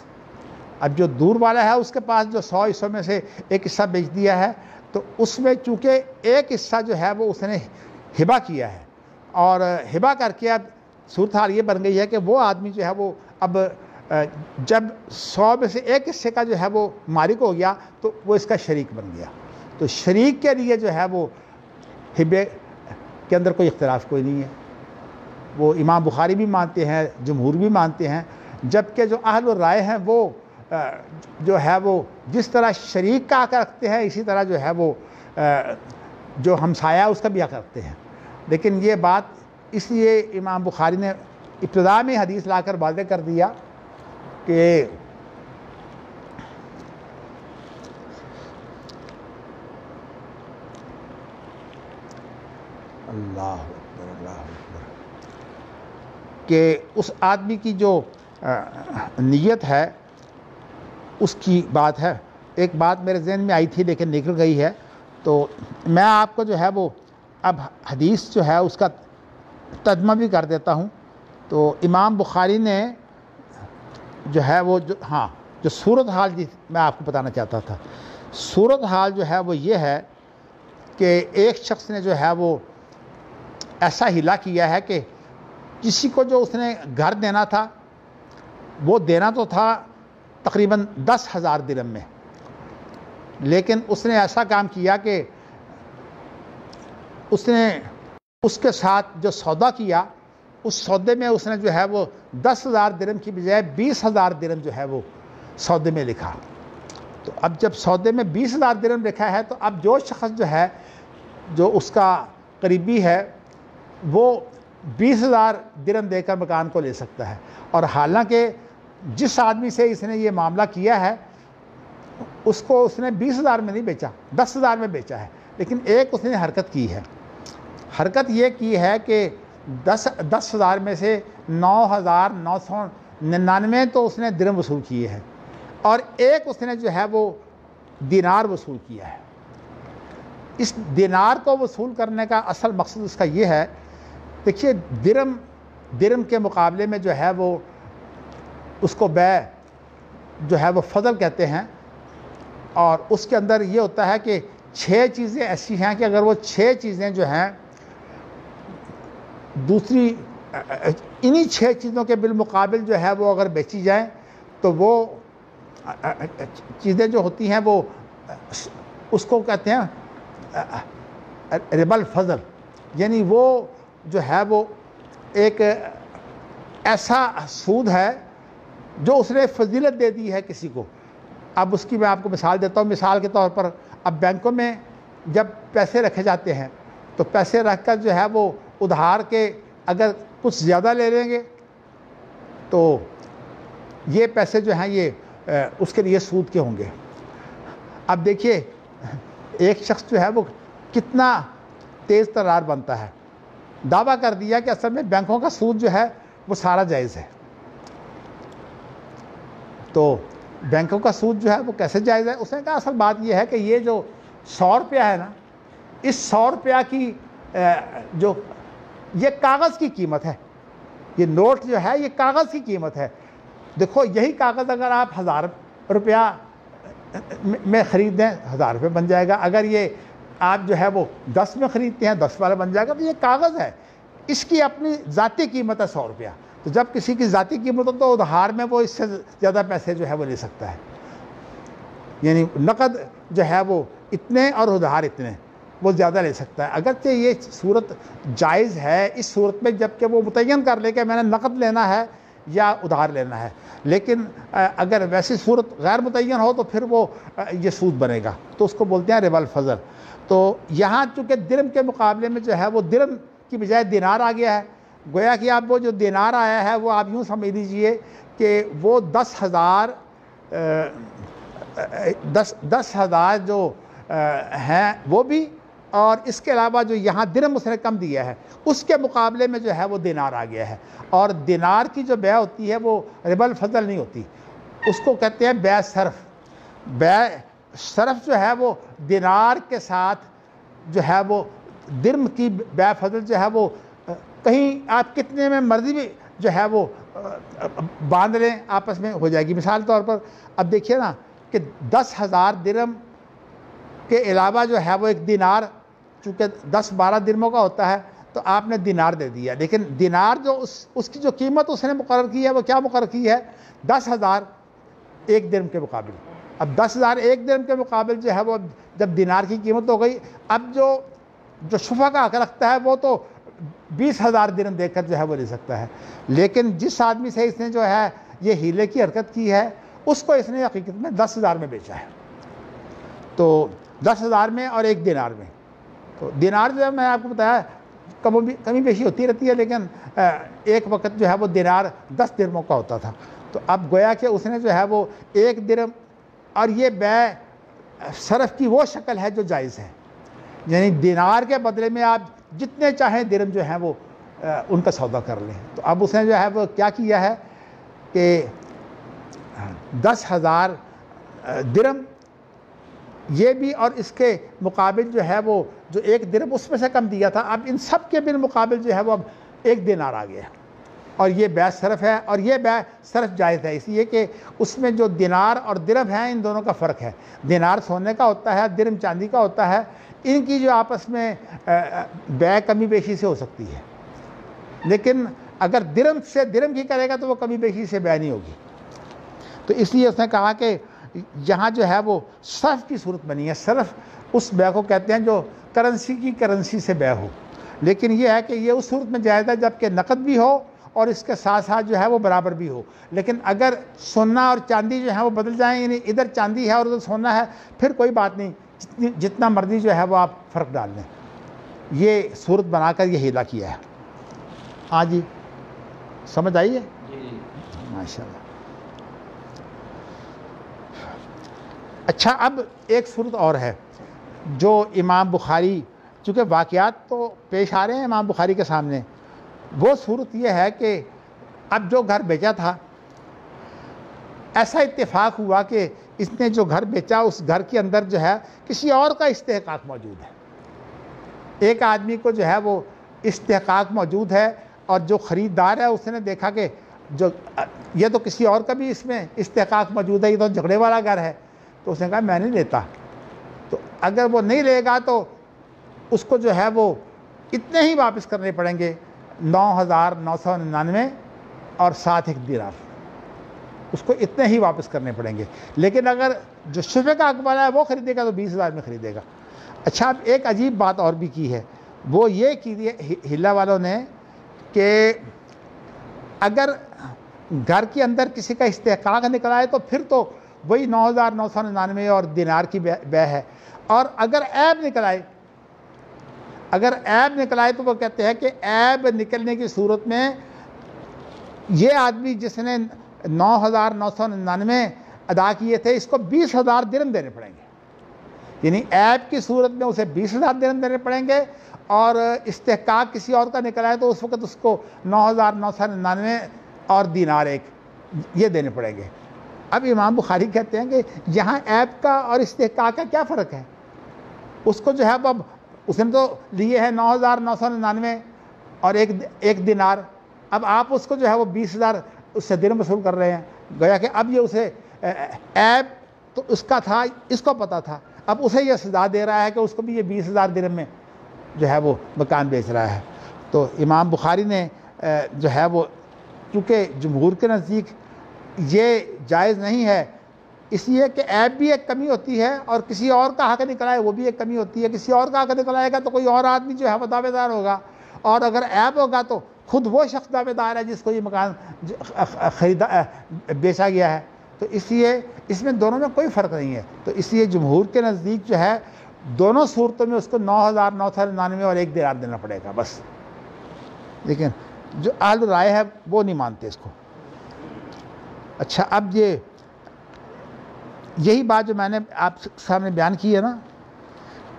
[SPEAKER 1] اب جو دور والا ہے اس کے پاس جو 100 حصوں میں سے ایک حصہ بیچ دیا ہے، تو اس میں چونکہ ایک حصہ جو ہے وہ اس نے ہبہ کیا ہے، اور ہبہ کر کے اب صورتحال یہ بن گئی ہے کہ وہ آدمی جو ہے وہ اب جب 100 میں سے ایک حصے کا جو ہے وہ مالک ہو گیا تو وہ اس کا شریک بن گیا۔ تو شریک کے لیے جو ہے وہ ہبے کے اندر کوئی اختلاف کوئی نہیں ہے، وہ امام بخاری بھی مانتے ہیں، جمہور بھی مانتے ہیں، جبکہ جو اہل الرائے ہیں وہ جو ہے وہ جس طرح شریک کا حق رکھتے ہیں اسی طرح جو ہے وہ جو ہمسایہ اس کا بھی حق رکھتے ہیں. لیکن یہ بات اس لیے امام بخاری نے ابتدا میں حدیث لا کر واضح کر دیا کہ اللہ اکبر کہ اس آدمی کی جو نیت ہے اس کی بات ہے. ایک بات میرے ذہن میں آئی تھی لیکن نکل گئی ہے، تو میں آپ کو جو ہے وہ اب حدیث جو ہے اس کا ترجمہ بھی کر دیتا ہوں. تو امام بخاری نے جو ہے وہ جو صورتحال میں آپ کو بتانا چاہتا تھا، صورتحال جو ہے وہ یہ ہے کہ ایک شخص نے جو ہے وہ ایسا ہلا کیا ہے کہ کسی کو جو اس نے گھر دینا تھا وہ دینا تو تھا تقریباً 10,000 درہم میں، لیکن اس نے ایسا کام کیا کہ اس نے اس کے ساتھ جو سودا کیا اس سودے میں اس نے جو ہے وہ 10,000 درہم کی بجائے 20,000 درہم جو ہے وہ سودے میں لکھا. تو اب جب سودے میں 20,000 درہم لکھا ہے تو اب جو شخص جو ہے جو اس کا قریبی ہے وہ 20,000 درہم دے کر مکان کو لے سکتا ہے، اور حالانکہ جس آدمی سے اس نے یہ معاملہ کیا ہے اس کو اس نے 20,000 میں نہیں بیچا، 10,000 میں بیچا ہے. لیکن ایک اس نے حرکت کی ہے، حرکت یہ کی ہے کہ 10,000 میں سے 9,999 تو اس نے درہم وصول کیے ہیں، اور ایک اس نے جو ہے وہ دینار وصول کیا ہے. اس دینار کو وصول کرنے کا اصل مقصد اس کا یہ ہے، دیکھیے درہم کے مقابلے میں جو ہے وہ اس کو بے جو ہے وہ فضل کہتے ہیں، اور اس کے اندر یہ ہوتا ہے کہ 6 چیزیں ایسی ہیں کہ اگر وہ 6 چیزیں جو ہیں دوسری انہی 6 چیزوں کے بالمقابل جو ہے وہ اگر بیچی جائیں تو وہ چیزیں جو ہوتی ہیں وہ اس کو کہتے ہیں ربا الفضل، یعنی وہ جو ہے وہ ایک ایسا سود ہے جو اس نے فضیلت دے دی ہے کسی کو. اب اس کی میں آپ کو مثال دیتا ہوں. مثال کے طور پر اب بینکوں میں جب پیسے رکھے جاتے ہیں تو پیسے رکھ کر جو ہے وہ ادھار کے اگر کچھ زیادہ لے لیں گے تو یہ پیسے جو ہیں یہ اس کے لیے سود کے ہوں گے. اب دیکھیے ایک شخص جو ہے وہ کتنا تیز ترار بنتا ہے، دعویٰ کر دیا کہ اصل میں بینکوں کا سود جو ہے وہ سارا جائز ہے. تو بینکوں کا سود جو ہے وہ کیسے جائز ہے؟ اس نے کہا اصل بات یہ ہے کہ یہ جو 100 روپیہ ہے نا، اس 100 روپیہ کی جو یہ کاغذ کی قیمت ہے، یہ نوٹ جو ہے یہ کاغذ کی قیمت ہے. دیکھو یہی کاغذ اگر آپ 1000 روپیہ میں خرید دیں 1000 روپے بن جائے گا، اگر یہ آپ جو ہے وہ 10 میں خریدتے ہیں 10 والا بن جائے گا. تو یہ کاغذ ہے، اس کی اپنی ذاتی قیمت ہے 100 روپیہ. تو جب کسی کی ذاتی قیمت ہو تو ادھار میں وہ اس سے زیادہ پیسے جو ہے وہ لے سکتا ہے، یعنی نقد جو ہے وہ اتنے اور ادھار اتنے وہ زیادہ لے سکتا ہے. اگرچہ یہ صورت جائز ہے اس صورت میں جب کہ وہ متعین کر لے کہ میں نے نقد لینا ہے یا ادھار لینا ہے، لیکن اگر ویسی صورت غیر متعین ہو تو پھر وہ یہ سود بنے گا، تو اس کو بولتے ہیں ربا الفضل. تو یہاں چونکہ درہم کے مقابلے میں جو ہے وہ درہم کی بجائے دینار آ گیا ہے، گویا کہ آپ وہ جو دینار آیا ہے وہ آپ یوں سمجھ لیجئے کہ وہ 10,000 جو ہیں وہ بھی، اور اس کے علاوہ جو یہاں درہم اس نے کم دیا ہے اس کے مقابلے میں جو ہے وہ دینار آ گیا ہے. اور دینار کی جو بیع ہوتی ہے وہ ربا الفضل نہیں ہوتی، اس کو کہتے ہیں بیع صرف. بیع صرف جو ہے وہ دینار کے ساتھ جو ہے وہ درہم کی بیع فضل جو ہے وہ کہیں آپ کتنے میں مرضی بھی جو ہے وہ باندھ لیں آپس میں ہو جائے گی. مثال طور پر اب دیکھیے نا کہ 10,000 درہم کے علاوہ جو ہے وہ ایک دینار، چونکہ 10-12 درہموں کا ہوتا ہے تو آپ نے دینار دے دیا، لیکن دینار جو اس کی جو قیمت اس نے مقرر کی ہے وہ کیا مقرر کی ہے؟ 10,000 ایک درہم کے مقابل. اب 10,000 ایک درہم کے مقابل جو ہے وہ جب دینار کی قیمت ہو گئی، اب جو شفا کا حق رکھتا ہے وہ تو 20,000 درہم دے کر جو ہے وہ لے سکتا ہے. لیکن جس آدمی سے اس نے جو ہے یہ ہیلے کی حرکت کی ہے اس کو اس نے حقیقت میں 10,000 میں بیچا ہے. تو 10,000 میں اور 1 دینار میں. تو دینار جو ہے میں آپ کو بتایا کمی بیشی ہوتی رہتی ہے، لیکن ایک وقت جو ہے وہ دینار 10 درہموں کا ہوتا تھا. تو اب گویا کہ اس نے جو ہے وہ 1 درہم، اور یہ بیع صرف کی وہ شکل ہے جو جائز ہے، یعنی دینار کے بدلے میں آپ جتنے چاہیں درہم جو ہیں وہ ان کا سودا کر لیں. تو اب اس نے جو ہے وہ کیا کیا ہے کہ 10,000 درہم یہ بھی، اور اس کے مقابل جو ہے وہ جو 1 درہم اس میں سے کم دیا تھا، اب ان سب کے بالمقابل جو ہے وہ اب 1 دینار آ گیا. اور یہ بیع صرف ہے، اور یہ بیع صرف جائز ہے، اس لیے کہ اس میں جو دینار اور درہم ہیں ان دونوں کا فرق ہے. دینار سونے کا ہوتا ہے، درہم چاندی کا ہوتا ہے. ان کی جو آپس میں بیع کمی بیشی سے ہو سکتی ہے، لیکن اگر درہم سے درہم کی کرے گا تو وہ کمی بیشی سے بیع نہیں ہوگی. تو اس لیے اس نے کہا کہ یہاں جو ہے وہ صرف کی صورت بنی ہے. صرف اس بیع کو کہتے ہیں جو کرنسی کی کرنسی سے بیع ہو، لیکن یہ ہے کہ یہ اس صورت میں جائز ہے جب کہ نقد بھی ہو اور اس کے ساتھ ساتھ جو ہے وہ برابر بھی ہو. لیکن اگر سونا اور چاندی جو ہے وہ بدل جائیں، یعنی ادھر چاندی ہے اور ادھر سونا ہے، پھر کوئی بات نہیں، جتنا مرضی جو ہے وہ آپ فرق ڈال لیں. یہ صورت بنا کر یہ ہیلا کیا ہے. ہاں جی، سمجھ آئی ہے؟ ماشاء اللہ. اچھا، اب ایک صورت اور ہے جو امام بخاری، چونکہ واقعات تو پیش آ رہے ہیں امام بخاری کے سامنے. وہ صورت یہ ہے کہ اب جو گھر بیچا تھا، ایسا اتفاق ہوا کہ اس نے جو گھر بیچا اس گھر کے اندر جو ہے کسی اور کا استحقاق موجود ہے. ایک آدمی کو جو ہے وہ استحقاق موجود ہے، اور جو خریدار ہے اس نے دیکھا کہ جو یہ تو کسی اور کا بھی اس میں استحقاق موجود ہے، یہ تو جھگڑے والا گھر ہے. تو اس نے کہا میں نہیں لیتا. تو اگر وہ نہیں لے گا تو اس کو جو ہے وہ اتنے ہی واپس کرنے پڑیں گے، 9,999 اور 1 دینار. اس کو اتنے ہی واپس کرنے پڑیں گے. لیکن اگر جو شفع کا حق والا ہے وہ خریدے گا تو 20,000 میں خریدے گا. اچھا، اب ایک عجیب بات اور بھی کی ہے، وہ یہ کی ہلا والوں نے کہ اگر گھر کے اندر کسی کا استحقاق نکل آئے تو پھر تو وہی 9,999 اور دینار کی بیع ہے. اور اگر عیب نکل آئے تو وہ کہتے ہیں کہ عیب نکلنے کی صورت میں یہ آدمی جس نے 9,999 ادا کیے تھے، اس کو 20,000 درہم دینے پڑیں گے. یعنی عیب کی صورت میں اسے 20,000 درہم دینے پڑیں گے، اور استحقاق کسی اور کا نکل آئے تو اس وقت اس کو 9,999 اور دینار 1 یہ دینے پڑیں گے. اب امام بخاری کہتے ہیں کہ یہاں عیب کا اور استحقاق کا کیا فرق ہے؟ اس کو جو ہے اب اس نے تو لیے ہیں 9,999 اور 1 دینار. اب آپ اس کو جو ہے وہ 20,000 اس سے درہم وصول کر رہے ہیں. گویا کہ اب یہ اسے عیب تو اس کا تھا، اس کو پتہ تھا، اب اسے یہ سزا دے رہا ہے کہ اس کو بھی یہ 20,000 درہم میں جو ہے وہ مکان بیچ رہا ہے. تو امام بخاری نے جو ہے وہ، چونکہ جمہور کے نزدیک یہ جائز نہیں ہے، اس لیے کہ عیب بھی ایک کمی ہوتی ہے، اور کسی اور کا حق نکل آئے وہ بھی ایک کمی ہوتی ہے. کسی اور کا حق نکل آئے گا تو کوئی اور آدمی جو ہے وہ دعوے دار ہوگا، اور اگر عیب ہوگا تو خود وہ شخص دعوے دار ہے جس کو یہ مکان بیچا گیا ہے. تو اس لیے اس میں دونوں میں کوئی فرق نہیں ہے. تو اس لیے جمہور کے نزدیک جو ہے دونوں صورتوں میں اس کو 9,999 اور 1 دینار دینا پڑے گا بس. لیکن جو اہل رائے ہے وہ نہیں مانتے اس کو. اچھا، اب یہی بات جو میں نے آپ سامنے بیان کی ہے نا،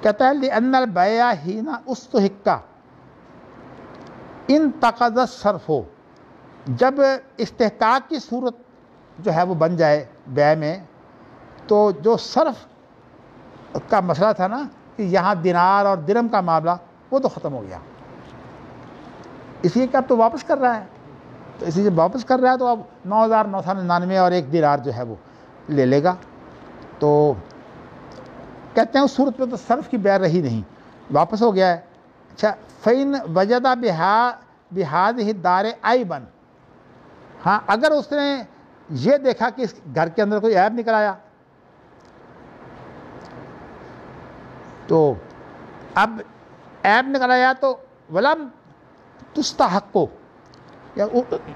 [SPEAKER 1] کہتا ہے لِأَنَّ الْبَيْعَ حِينَ اُسْتُحِقَّ انتقض الصرف. جب استحقاق کی صورت جو ہے وہ بن جائے بیع میں، تو جو صرف کا مسئلہ تھا نا کہ یہاں دینار اور درہم کا معاملہ، وہ تو ختم ہو گیا. اس لیے کہ اب تو واپس کر رہا ہے، تو اس لیے جب واپس کر رہا ہے تو اب 9,999 اور 1 دینار جو ہے وہ لے لے گا. تو کہتے ہیں اس صورت میں تو صرف کی بیع رہی نہیں، واپس ہو گیا ہے. اچھا، فَإِنْ وَجَدَ بِهَذِهِ الدَّارِ عَيْبًا. ہاں، اگر اس نے یہ دیکھا کہ اس گھر کے اندر کوئی عیب نکل آیا، تو اب عیب نکل آیا تو وَلَمْ تُسْتَحَقُّ یا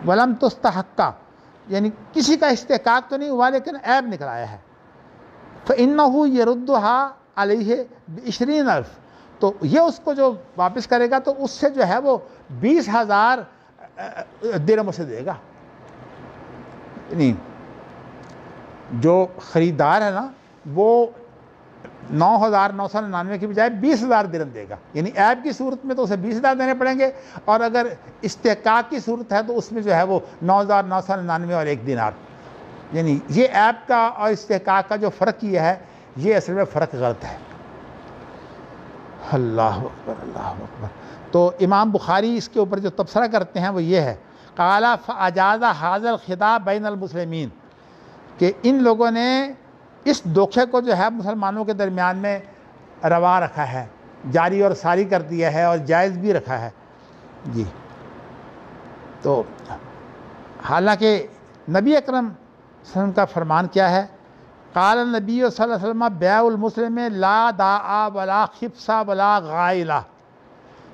[SPEAKER 1] وَلَمْ تُسْتَحَقَّ، یعنی کسی کا استحقاق تو نہیں ہوا لیکن عیب نکل آیا ہے، فَإِنَّهُ يَرُدُّهَا عَلَيْهِ ب20,000، تو یہ اس کو جو واپس کرے گا تو اس سے جو ہے وہ 20,000 درہم اسے دے گا. یعنی جو خریدار ہے نا وہ 9,999 کی بجائے 20,000 درہم دے گا. یعنی عیب کی صورت میں تو اسے 20,000 دینے پڑیں گے، اور اگر استحقاق کی صورت ہے تو اس میں جو ہے وہ 9,999 اور 1 دینار. یعنی یہ عیب کا اور استحقاق کا جو فرق یہ ہے، یہ اصل میں فرق غلط ہے. اللہ اکبر اللہ اکبر. تو امام بخاری اس کے اوپر جو تبصرہ کرتے ہیں وہ یہ ہے، قال فاجاز هذا الخطاب بین المسلمین، کہ ان لوگوں نے اس دھوکے کو جو ہے مسلمانوں کے درمیان میں روا رکھا ہے، جاری اور ساری کر دیا ہے اور جائز بھی رکھا ہے. جی تو حالانکہ نبی اکرم صلی اللہ علیہ وسلم کا فرمان کیا ہے، قال النبی صلی اللہ علیہ وسلم بیع المسلم لا داع ولا خبث ولا غائلہ،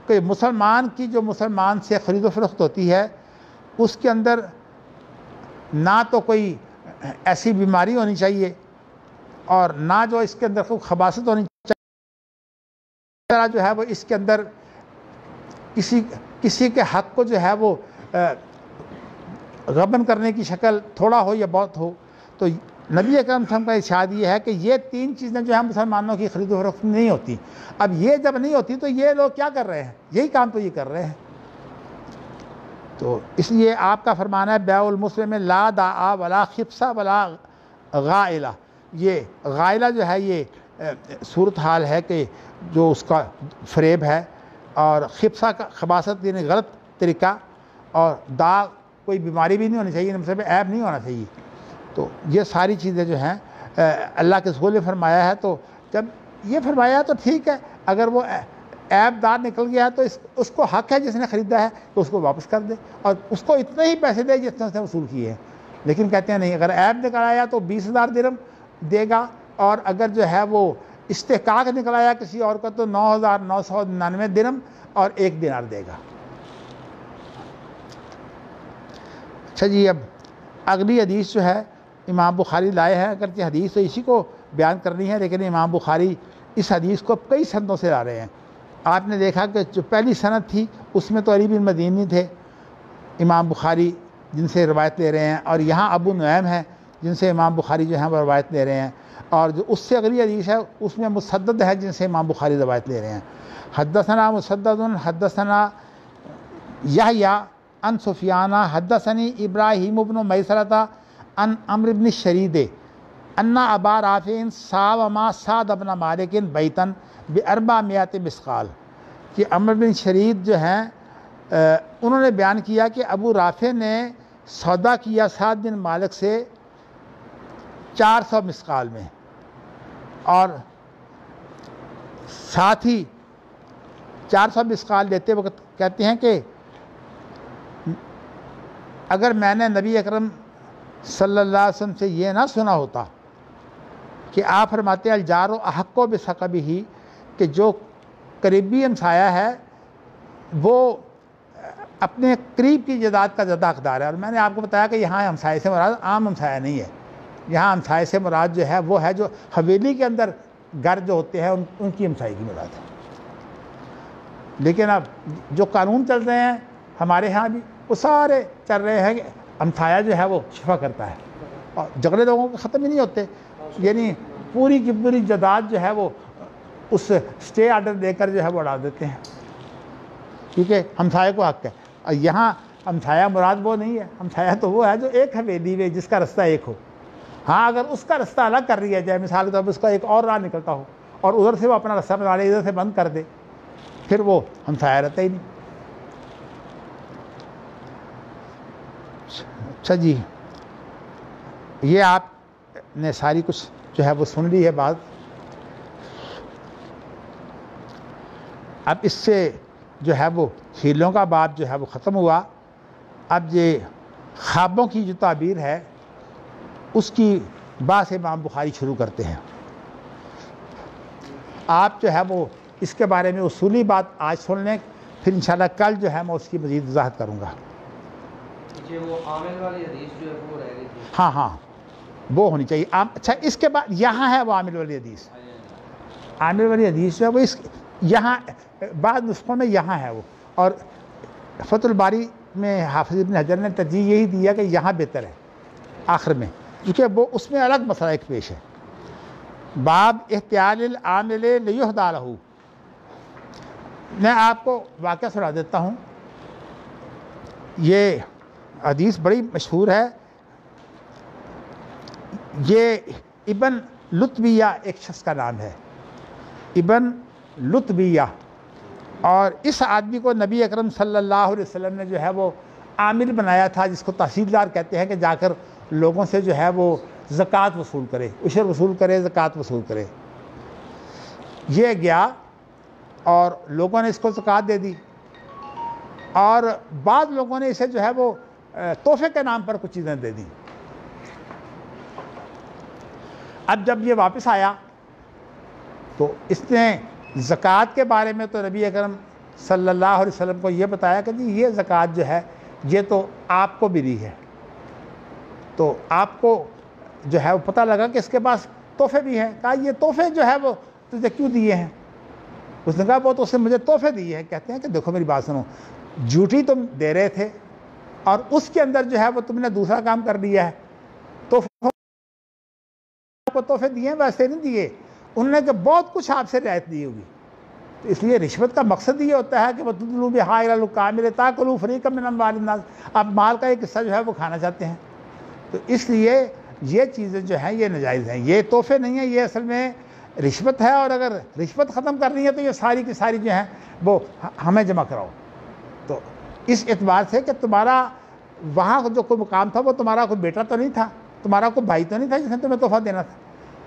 [SPEAKER 1] کہ مسلمان کی جو مسلمان سے خرید و فروخت ہوتی ہے اس کے اندر نہ تو کوئی ایسی بیماری ہونی چاہیے اور نہ جو اس کے اندر کوئی خباثت ہونی چاہیے، جو ہے وہ اس کے اندر کسی کے حق کو جو ہے وہ غبن کرنے کی شکل تھوڑا ہو یا بہت ہو. تو نبی اکرم صلی اللہ علیہ وسلم کا ارشاد یہ ہے کہ یہ 3 چیزیں جو ہیں مسلمانوں کی خرید و فروخت نہیں ہوتی. اب یہ جب نہیں ہوتی تو یہ لوگ کیا کر رہے ہیں؟ یہی کام تو یہ کر رہے ہیں. تو اس لیے آپ کا فرمان ہے بیع المسلم لا داع ولا خبث ولا غائلہ. یہ غائلہ جو ہے یہ صورتحال ہے کہ جو اس کا فریب ہے، اور خبثہ کا خباثت یعنی غلط طریقہ، اور داغ کوئی بیماری بھی نہیں ہونی چاہیے، مطلب عیب نہیں ہونا چاہیے. تو یہ ساری چیزیں جو ہیں اللہ کے رسول نے فرمایا ہے. تو جب یہ فرمایا ہے تو ٹھیک ہے، اگر وہ عیب دار نکل گیا ہے تو اس کو حق ہے جس نے خریدا ہے تو اس کو واپس کر دے، اور اس کو اتنے ہی پیسے دے جتنے اس نے وصول کیے ہیں. لیکن کہتے ہیں نہیں، اگر عیب نکل آیا تو 20,000 درہم دے گا، اور اگر جو ہے وہ استحقاق نکل آیا کسی اور کا تو 9,999 درہم اور 1 دینار دے گا. اچھا جی، اب اگلی حدیث جو ہے امام بخاری لائے ہیں، اگرچہ حدیث تو اسی کو بیان کرنی ہے لیکن امام بخاری اس حدیث کو کئی سندوں سے لا رہے ہیں. آپ نے دیکھا کہ جو پہلی سند تھی اس میں تو علی بن مدینی تھے امام بخاری جن سے روایت لے رہے ہیں، اور یہاں ابو نعیم ہیں جن سے امام بخاری جو ہیں وہ روایت لے رہے ہیں، اور جو اس سے اگلی حدیث ہے اس میں مسدد ہے جن سے امام بخاری روایت لے رہے ہیں. حدثنا مسدد حدثنا یحییٰ عن سفیان حدثنی ابراہیم بن میسرۃ عن عمرو بن شرید ان ابا رافع ساوم سعد بن مالک بیتا ب400 مسقال، کہ عمرو بن شرید جو ہیں انہوں نے بیان کیا کہ ابو رافع نے سودا کیا سعد بن مالک سے 400 مسقال میں، اور ساتھ ہی 400 مسقال دیتے وقت کہتے ہیں کہ اگر میں نے نبی اکرم صلی اللہ علیہ وسلم سے یہ نہ سنا ہوتا کہ آپ فرماتے ہیں الجار احق بثقبہ، کہ جو قریبی ہمسایہ ہے وہ اپنے قریب کی جائیداد کا زیادہ حقدار ہے. اور میں نے آپ کو بتایا کہ یہاں ہمسائے سے مراد عام ہمسایہ نہیں ہے، یہاں ہمسائے سے مراد جو ہے وہ ہے جو حویلی کے اندر گھر جو ہوتے ہیں ان کی ہمسائی کی مراد ہے. لیکن اب جو قانون چل رہے ہیں ہمارے ہاں بھی وہ سارے چل رہے ہیں کہ ہمسایہ جو ہے وہ شفا کرتا ہے، اور جھگڑے لوگوں کے ختم ہی نہیں ہوتے. یعنی پوری کی پوری جائیداد جو ہے وہ اس سٹے آرڈر دے کر جو ہے وہ اڑا دیتے ہیں، کیونکہ ہمسائے کو حق ہے. اور یہاں ہمسایہ مراد وہ نہیں ہے، ہمسایہ تو وہ ہے جو ایک حویلی میں جس کا رستہ ایک ہو. ہاں اگر اس کا رستہ الگ کر دیا جائے، مثال کے طور پر اس کا ایک اور راہ نکلتا ہو اور ادھر سے وہ اپنا رستہ بنا لے، ادھر سے بند کر دے، پھر وہ ہمسایہ رہتا ہی نہیں. اچھا جی، یہ آپ نے ساری کچھ جو ہے وہ سن لی ہے بات. اب اس سے جو ہے وہ ہیلوں کا باب جو ہے وہ ختم ہوا. اب یہ خوابوں کی جو تعبیر ہے اس کی بات امام بخاری شروع کرتے ہیں. آپ جو ہے وہ اس کے بارے میں اصولی بات آج سن لیں، پھر انشاءاللہ کل جو ہے میں اس کی مزید وضاحت کروں گا.
[SPEAKER 3] پیچھے وہ عامل والی حدیث جو ہے وہ رہ گئی تھی.
[SPEAKER 1] ہاں ہاں وہ ہونی چاہیے. اچھا اس کے بعد یہاں ہے وہ عامل والی حدیث. عامل والی حدیث جو ہے وہ اس یہاں بعض نسخوں میں یہاں ہے وہ. اور فتح الباری میں حافظ ابن حجر نے ترجیح یہی دیا کہ یہاں بہتر ہے آخر میں، کیونکہ وہ اس میں الگ مسئلہ ایک پیش ہے. باب احتیال العامل لیہدی لہ. میں آپ کو واقعہ سنا دیتا ہوں. یہ حدیث بڑی مشہور ہے. یہ ابن لطبیہ ایک شخص کا نام ہے، ابن لطبیہ. اور اس آدمی کو نبی اکرم صلی اللہ علیہ وسلم نے جو ہے وہ عامل بنایا تھا، جس کو تحصیلدار کہتے ہیں، کہ جا کر لوگوں سے جو ہے وہ زکوٰۃ وصول کرے، عشر وصول کرے، زکوٰۃ وصول کرے. یہ گیا اور لوگوں نے اس کو زکوٰۃ دے دی، اور بعض لوگوں نے اسے جو ہے وہ تحفے کے نام پر کچھ چیزیں دے دیں. اب جب یہ واپس آیا تو اس نے زکوٰۃ کے بارے میں تو نبی اکرم صلی اللہ علیہ وسلم کو یہ بتایا کہ جی یہ زکوٰۃ جو ہے یہ تو آپ کو ملی ہے. تو آپ کو جو ہے وہ پتہ لگا کہ اس کے پاس تحفے بھی ہیں. کہا یہ تحفے جو ہے وہ تجھے کیوں دیے ہیں؟ اس نے کہا وہ تو اس نے مجھے تحفے دیے ہیں. کہتے ہیں کہ دیکھو میری بات سنو، جھوٹی تم دے رہے تھے اور اس کے اندر جو ہے وہ تم نے دوسرا کام کر دیا ہے. تحفے دیے ہیں ویسے نہیں دیے. انہوں نے کہ بہت کچھ آپ سے رعایت دی ہوگی. تو اس لیے رشوت کا مقصد یہ ہوتا ہے کہ وَتُدْلُوا بِهَا إِلَى الْحُكَامِ لِتَأْكُلُوا فَرِيقًا مِنْ أَمْوَالِ النَّاسِ. آپ مال کا ایک حصہ جو ہے وہ کھانا چاہتے ہیں. تو اس لیے یہ چیزیں جو ہیں یہ ناجائز ہیں. یہ تحفے نہیں ہیں، یہ اصل میں رشوت ہے. اور اگر رشوت ختم کرنی ہے تو یہ ساری کی ساری جو ہیں وہ ہمیں جمع کراؤ. تو اس اعتبار سے کہ تمہارا وہاں جو کوئی مقام تھا وہ تمہارا کوئی بیٹا تو نہیں تھا، تمہارا کوئی بھائی تو نہیں تھا جس نے تمہیں تحفہ دینا تھا.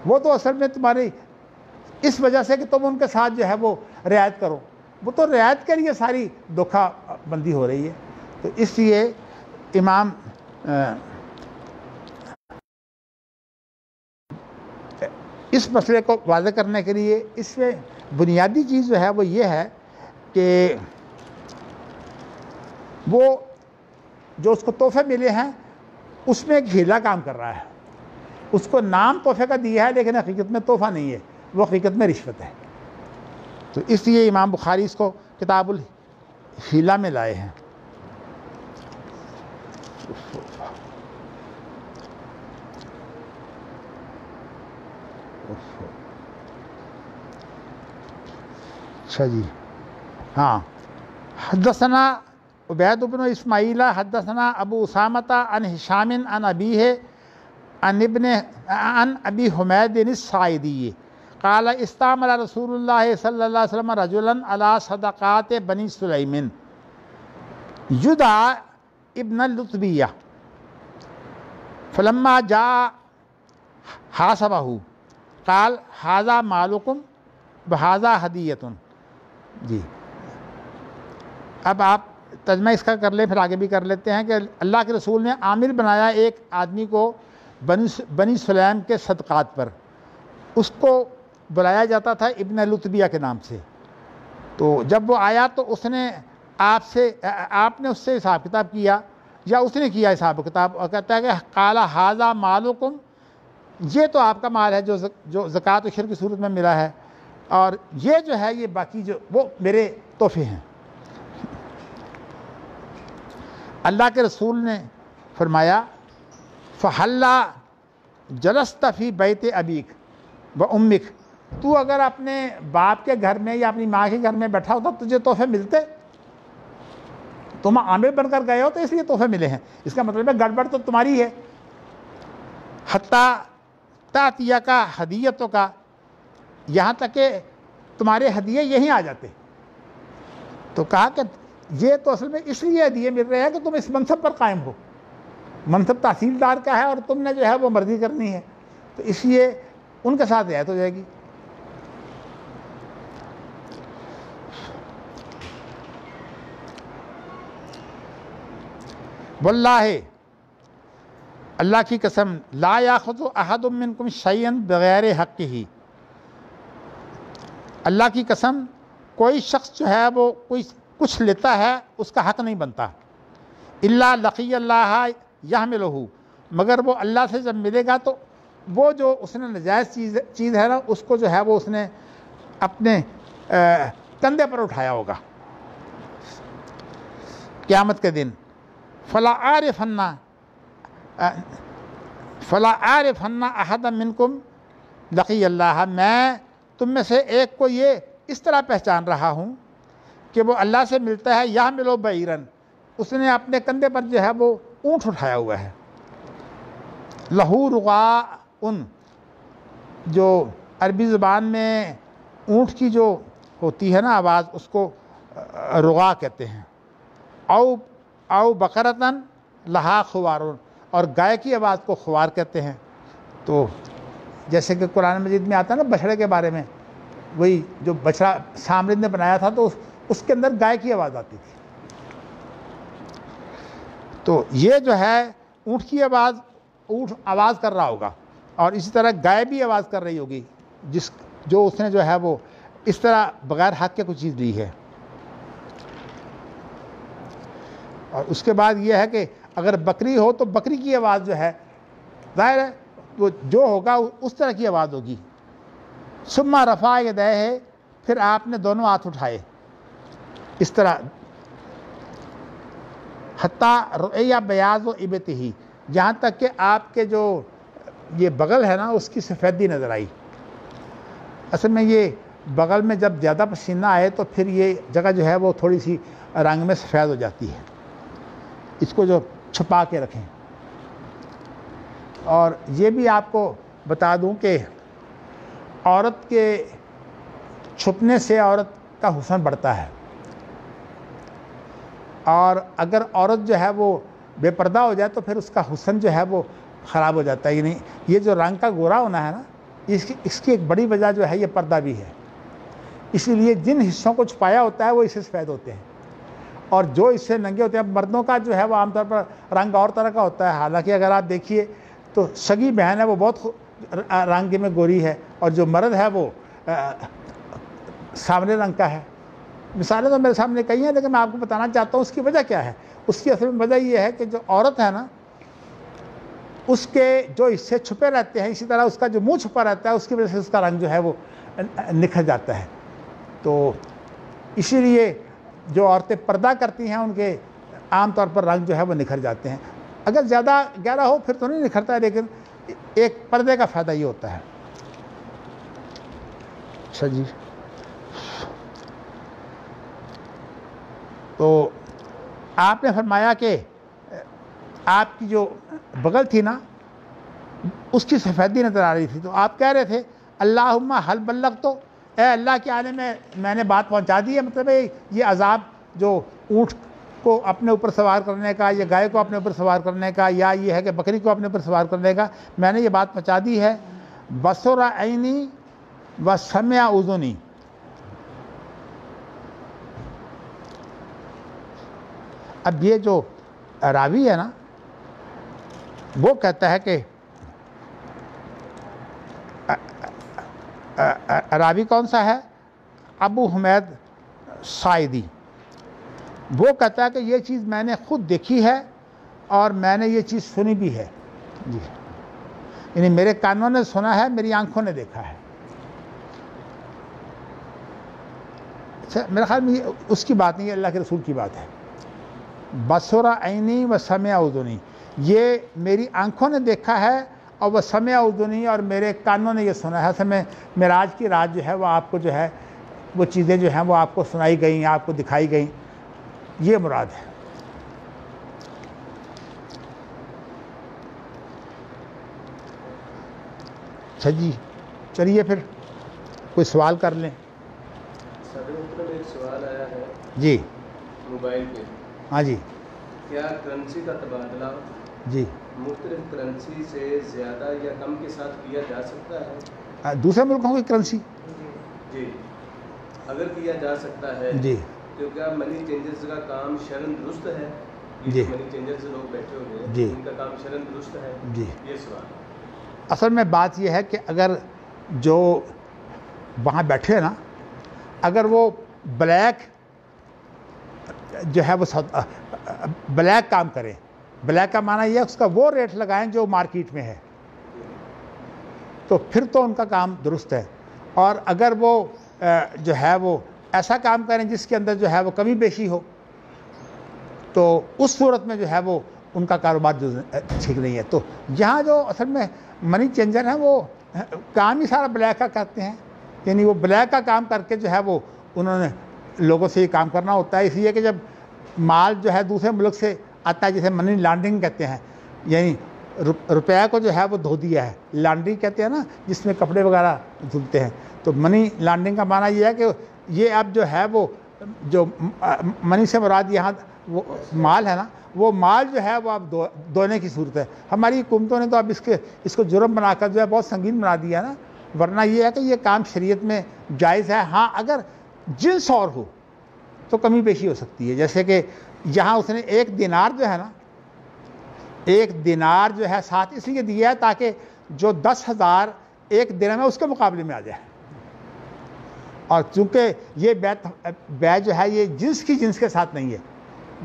[SPEAKER 1] وہ تو اصل میں تمہاری اس وجہ سے کہ تم ان کے ساتھ جو ہے وہ رعایت کرو، وہ تو رعایت کے لیے ساری دھوکہ بندی ہو رہی ہے. تو اس لیے امام اس مسئلے کو واضح کرنے کے لیے اس میں بنیادی چیز جو ہے وہ یہ ہے کہ وہ جو اس کو تحفے ملے ہیں اس میں ایک ہیلا کام کر رہا ہے. اس کو نام تحفے کا دیا ہے لیکن حقیقت میں تحفہ نہیں ہے، وہ حقیقت میں رشوت ہے. تو اس لیے امام بخاری اس کو کتاب الحیلہ میں لائے ہیں. اچھا جی ہاں. حدثنا عبید بن اسماعیل حدثنا ابو اسامۃ عن ہشام عن ابیہ عن ابی حمید الساعدی قال استعمل رسول اللہ صلی اللہ علیہ وسلم رجلا علی صدقات بنی سلیم یدعى ابن اللطبیہ فلما جاء حاسبہ قال ھذا مالکم وھذا ہدیۃ. جی اب آپ ترجمہ اس کا کر لیں پھر آگے بھی کر لیتے ہیں کہ اللہ کے رسول نے عامل بنایا ایک آدمی کو بنی سلیم کے صدقات پر. اس کو بلایا جاتا تھا ابن لطبیہ کے نام سے. تو جب وہ آیا تو اس نے آپ نے اس سے حساب کتاب کیا یا اس نے کیا حساب کتاب، اور کہتا ہے کہ قال ھذا مالکم، یہ تو آپ کا مال ہے جو زکوٰۃ و عشر کی صورت میں ملا ہے، اور یہ جو ہے یہ باقی جو وہ میرے تحفے ہیں. اللہ کے رسول نے فرمایا فَحَلَّا جَلَسْتَ فِي بَيْتِ أَبِيكَ وَأُمِّكَ، تو اگر اپنے باپ کے گھر میں یا اپنی ماں کے گھر میں بیٹھا ہوتا تجھے تحفے ملتے؟ تم عامل بن کر گئے ہو تو اس لیے تحفے ملے ہیں. اس کا مطلب ہے گڑبڑ تو تمہاری ہے. حتیٰ تأتیہ کا ہدیتوں کا، یہاں تک کہ تمہارے ہدیے یہیں آ جاتے. تو کہا کہ یہ تو اصل میں اس لیے ہدیے مل رہے ہیں کہ تم اس منصب پر قائم ہو. منصب تحصیلدار کا ہے اور تم نے جو ہے وہ مرضی کرنی ہے، تو اس لیے ان کے ساتھ رعایت ہو جائے گی. واللہ، اللہ کی قسم، لا یاخذ احد منکم شیئا بغیر حقہ، اللہ کی قسم کوئی شخص جو ہے وہ کوئی کچھ لیتا ہے اس کا حق نہیں بنتا الا لقی اللہ یحملہ، مگر وہ اللہ سے جب ملے گا تو وہ جو اس نے نجائز چیز ہے نا اس کو جو ہے وہ اس نے اپنے کندھے پر اٹھایا ہوگا قیامت کے دن۔ فلا عارفن احدا منکم لقی اللہ، میں تم میں سے ایک کو یہ اس طرح پہچان رہا ہوں کہ وہ اللہ سے ملتا ہے یحمل بعیرا، اس نے اپنے کندھے پر جو ہے وہ اونٹ اٹھایا ہوا ہے۔ لہو رغاء، جو عربی زبان میں اونٹ کی جو ہوتی ہے نا آواز اس کو رغاء کہتے ہیں۔ او بقرتن لہا خوار، اور گائے کی آواز کو خوار کہتے ہیں۔ تو جیسے کہ قرآن مجید میں آتا ہے نا بچھڑے کے بارے میں، وہی جو بچڑا سامرید نے بنایا تھا تو اس کے اندر گائے کی آواز آتی تھی۔ تو یہ جو ہے اونٹ کی آواز، اونٹ آواز کر رہا ہوگا، اور اسی طرح گائے بھی آواز کر رہی ہوگی جو اس نے جو ہے وہ اس طرح بغیر حق کے کوئی چیز لی ہے۔ اور اس کے بعد یہ ہے کہ اگر بکری ہو تو بکری کی آواز جو ہے ظاہر ہے وہ جو ہوگا اس طرح کی آواز ہوگی۔ ثم رفع یدیہ، پھر آپ نے دونوں ہاتھ اٹھائے اس طرح، حتیٰ رؤی بیاض ابطہ، جہاں تک کہ آپ کے جو یہ بغل ہے نا اس کی سفیدی نظر آئی۔ اصل میں یہ بغل میں جب زیادہ پسینہ آئے تو پھر یہ جگہ جو ہے وہ تھوڑی سی رنگ میں سفید ہو جاتی ہے، اس کو جو چھپا کے رکھیں۔ اور یہ بھی آپ کو بتا دوں کہ عورت کے چھپنے سے عورت کا حسن بڑھتا ہے، اور اگر عورت جو ہے وہ بے پردہ ہو جائے تو پھر اس کا حسن جو ہے وہ خراب ہو جاتا ہے۔ یعنی یہ جو رنگ کا گورا ہونا ہے نا اس کی ایک بڑی وجہ جو ہے یہ پردہ بھی ہے، اسی لیے جن حصوں کو چھپایا ہوتا ہے وہ اس سے سفید ہوتے ہیں، اور جو اس سے ننگے ہوتے ہیں۔ مردوں کا جو ہے وہ عام طور پر رنگ اور طرح کا ہوتا ہے، حالانکہ اگر آپ دیکھیے تو سگی بہن ہے وہ بہت رنگ میں گوری ہے، اور جو مرد ہے وہ سامنے رنگ کا ہے۔ مثالیں تو میرے سامنے کئی ہیں، لیکن میں آپ کو بتانا چاہتا ہوں اس کی وجہ کیا ہے۔ اس کی اصل میں وجہ یہ ہے کہ جو عورت ہے نا اس کے جو حصے چھپے رہتے ہیں، اسی طرح اس کا جو منہ چھپا رہتا ہے اس کی وجہ سے اس کا رنگ جو ہے وہ نکھر جاتا ہے۔ تو اسی لیے جو عورتیں پردہ کرتی ہیں ان کے عام طور پر رنگ جو ہے وہ نکھر جاتے ہیں۔ اگر زیادہ گہرا ہو پھر تو نہیں نکھرتا ہے، لیکن ایک پردے کا فائدہ یہ ہوتا ہے۔ اچھا جی، تو آپ نے فرمایا کہ آپ کی جو بغل تھی نا اس کی سفیدی نظر آ رہی تھی، تو آپ کہہ رہے تھے اللہم حل بلغت، تو اے اللہ کے عالم میں نے بات پہنچا دی ہے۔ مطلب یہ عذاب جو اونٹ کو اپنے اوپر سوار کرنے کا، یا گائے کو اپنے اوپر سوار کرنے کا، یا یہ ہے کہ بکری کو اپنے اوپر سوار کرنے کا، میں نے یہ بات پہنچا دی ہے۔ بصر عینی و سمع اذنی، اب یہ جو راوی ہے نا وہ کہتا ہے کہ راوی کون سا ہے؟ ابو حمید ساعدی، وہ کہتا ہے کہ یہ چیز میں نے خود دیکھی ہے اور میں نے یہ چیز سنی بھی ہے جی، یعنی میرے کانوں نے سنا ہے، میری آنکھوں نے دیکھا ہے۔ اچھا، میرے خیال میں یہ اس کی بات نہیں ہے، اللہ کے رسول کی بات ہے۔ بصر عینی و سمع اذنی، یہ میری آنکھوں نے دیکھا ہے، اور وہ سمع اذنی، اور میرے کانوں نے یہ سنا ہے۔ اصل میں معراج کی رات جو ہے وہ آپ کو جو ہے وہ چیزیں جو ہیں وہ آپ کو سنائی گئیں، آپ کو دکھائی گئیں، یہ مراد ہے۔ اچھا جی، چلیے پھر کوئی سوال کر لیں۔
[SPEAKER 2] صدر محترم ایک سوال آیا ہے
[SPEAKER 1] جی
[SPEAKER 2] موبائل پہ،
[SPEAKER 1] ہاں جی
[SPEAKER 2] کیا کرنسی کا تبادلہ
[SPEAKER 1] جی،
[SPEAKER 2] مختلف کرنسی سے زیادہ یا کم کے ساتھ کیا جا سکتا ہے؟
[SPEAKER 1] دوسرے ملکوں کی کرنسی
[SPEAKER 2] جی، اگر کیا جا سکتا ہے
[SPEAKER 1] جی
[SPEAKER 2] تو کیا منی چینجرز کا کام شرعاً درست ہے؟ یہ
[SPEAKER 1] جی
[SPEAKER 2] جو منی چینجرز لوگ بیٹھے ہوئے ہیں
[SPEAKER 1] جی
[SPEAKER 2] ان کا کام شرعاً درست ہے؟
[SPEAKER 1] جی،
[SPEAKER 2] یہ سوال۔
[SPEAKER 1] اصل میں بات یہ ہے کہ اگر جو وہاں بیٹھے نا اگر وہ بلیک جو ہے وہ بلیک کام کریں. بلیک کا معنی یہ ہے اس کا وہ ریٹ لگائیں جو مارکیٹ میں ہے, تو پھر تو ان کا کام درست ہے. اور اگر وہ جو ہے وہ ایسا کام کریں جس کے اندر جو ہے وہ کمی بیشی ہو, تو اس صورت میں جو ہے وہ ان کا کاروبار جو ٹھیک نہیں ہے. تو یہاں جو اصل میں منی چینجر ہیں وہ کام ہی سارا بلیک کا کرتے ہیں, یعنی وہ بلیک کا کام کر کے جو ہے وہ انہوں نے لوگوں سے یہ کام کرنا ہوتا ہے. اس لیے کہ جب مال جو ہے دوسرے ملک سے آتا ہے, جسے منی لانڈرنگ کہتے ہیں, یعنی روپے کو جو ہے وہ دھو دیا ہے, لانڈری کہتے ہیں نا جس میں کپڑے وغیرہ دھلتے ہیں, تو منی لانڈرنگ کا معنی یہ ہے کہ یہ اب جو ہے وہ جو منی سے مراد یہاں وہ مال ہے نا, وہ مال جو ہے وہ اب دھونے کی صورت ہے. ہماری حکومتوں نے تو اب اس کو جرم بنا کر جو ہے بہت سنگین بنا دیا نا, ورنہ یہ ہے کہ یہ کام شریعت میں جائز ہے. ہاں اگر جنس اور ہو تو کمی بیشی ہو سکتی ہے, جیسے کہ یہاں اس نے 1 دینار جو ہے نا, 1 دینار جو ہے ساتھ اس لیے دیا ہے تاکہ جو 10,000 1 دن میں اس کے مقابلے میں آ جائے. اور چونکہ یہ بیع جو ہے یہ جنس کی جنس کے ساتھ نہیں ہے.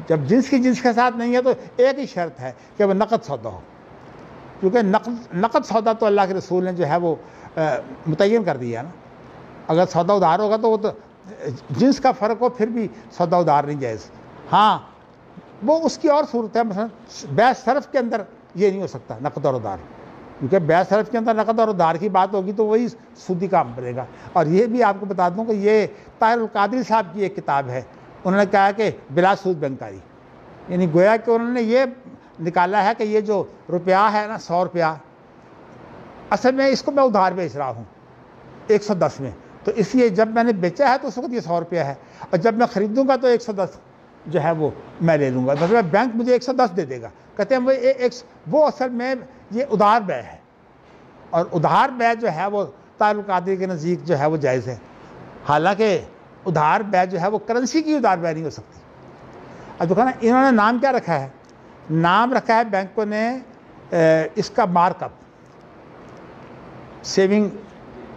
[SPEAKER 1] جب جنس کی جنس کے ساتھ نہیں ہے تو ایک ہی شرط ہے کہ وہ نقد سودا ہو, کیونکہ نقد سودا تو اللہ کے رسول نے جو ہے وہ متعین کر دیا ہے نا. اگر سودا ادھار ہوگا تو وہ تو جنس کا فرق ہو پھر بھی سودا ادھار نہیں جائز. ہاں وہ اس کی اور صورت ہے, مثلا بیع صرف کے اندر یہ نہیں ہو سکتا نقد اور ادھار, کیونکہ بیع صرف کے اندر نقد اور ادھار کی بات ہوگی تو وہی سودی کام بنے گا. اور یہ بھی آپ کو بتا دوں کہ یہ طاہر القادری صاحب کی ایک کتاب ہے, انہوں نے کہا کہ بلا سود بینکاری, یعنی گویا کہ انہوں نے یہ نکالا ہے کہ یہ جو روپیہ ہے نا 100 روپیہ, اصل میں اس کو میں ادھار بیچ رہا ہوں 110 میں, تو اس لیے جب میں نے بیچا ہے تو اس وقت یہ 100 روپیہ ہے, اور جب میں خریدوں گا تو 110 جو ہے وہ میں لے لوں گا, مطلب بینک مجھے 110 دے دے گا. کہتے ہیں وہ اصل میں یہ ادھار بیع ہے, اور ادھار بیع جو ہے وہ طاہر القادری کے نزدیک جو ہے وہ جائز ہے. حالانکہ ادھار بیع جو ہے وہ کرنسی کی ادھار بیع نہیں ہو سکتی. اب دیکھو نا انہوں نے نام کیا رکھا ہے, نام رکھا ہے بینکوں نے اس کا مارک اپ, سیونگ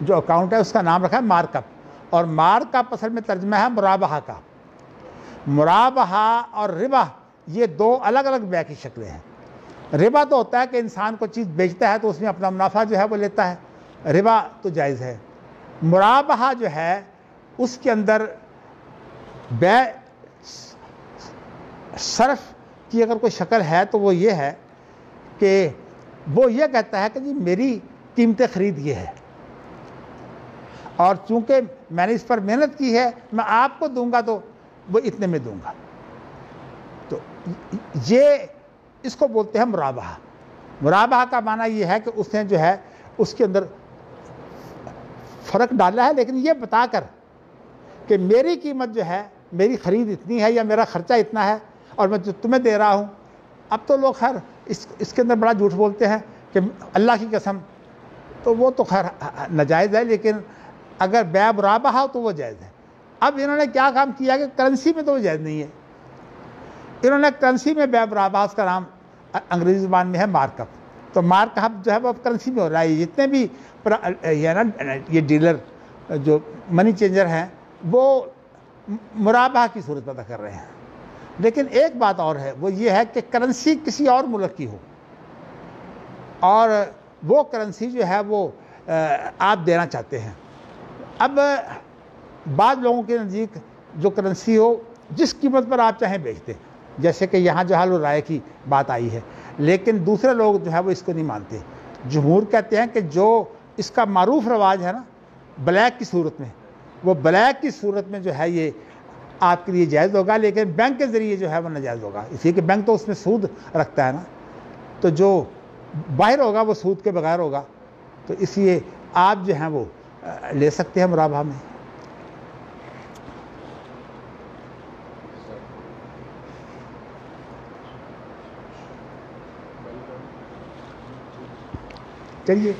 [SPEAKER 1] جو اکاؤنٹ ہے اس کا نام رکھا ہے مارک اپ, اور مارک اپ اصل میں ترجمہ ہے مرابحہ کا. مرابحہ اور ربا یہ 2 الگ الگ بیع کی شکلیں ہیں. ربا تو ہوتا ہے کہ انسان کو چیز بیچتا ہے تو اس میں اپنا منافع جو ہے وہ لیتا ہے, ربا تو جائز ہے. مرابحہ جو ہے اس کے اندر بیع صرف کی اگر کوئی شکل ہے تو وہ یہ ہے کہ وہ یہ کہتا ہے کہ جی میری قیمت خرید یہ ہے, اور چونکہ میں نے اس پر محنت کی ہے میں آپ کو دوں گا تو وہ اتنے میں دوں گا. تو یہ اس کو بولتے ہیں مرابحہ. مرابحہ کا معنی یہ ہے کہ اس نے جو ہے اس کے اندر فرق ڈالا ہے, لیکن یہ بتا کر کہ میری قیمت جو ہے میری خرید اتنی ہے یا میرا خرچہ اتنا ہے اور میں جو تمہیں دے رہا ہوں. اب تو لوگ خیر اس کے اندر بڑا جھوٹ بولتے ہیں کہ اللہ کی قسم, تو وہ تو خیر ناجائز ہے, لیکن اگر بیع مرابحہ ہو تو وہ جائز ہے. اب انہوں نے کیا کام کیا کہ کرنسی میں تو وہ جائز نہیں ہے, انہوں نے کرنسی میں بیع مرابحہ, اس کا نام انگریزی زبان میں ہے مارک اپ. تو مارک اپ جو ہے وہ اب کرنسی میں ہو رہا ہے. جتنے بھی یہ ڈیلر جو منی چینجر ہیں وہ مرابحہ کی صورت پیدا کر رہے ہیں. لیکن ایک بات اور ہے, وہ یہ ہے کہ کرنسی کسی اور ملک کی ہو اور وہ کرنسی جو ہے وہ آپ دینا چاہتے ہیں. اب بعض لوگوں کے نزدیک جو کرنسی ہو جس قیمت پر آپ چاہیں بیچ دیں, جیسے کہ یہاں جو حل و رائے کی بات آئی ہے, لیکن دوسرے لوگ جو ہے وہ اس کو نہیں مانتے. جمہور کہتے ہیں کہ جو اس کا معروف رواج ہے نا بلیک کی صورت میں, وہ بلیک کی صورت میں جو ہے یہ آپ کے لیے جائز ہوگا, لیکن بینک کے ذریعے جو ہے وہ ناجائز ہوگا, اس لیے کہ بینک تو اس میں سود رکھتا ہے نا, تو جو باہر ہوگا وہ سود کے بغیر ہوگا. تو اس لیے آپ جو ہیں وہ لے سکتے ہیں مرابحہ میں. چلیے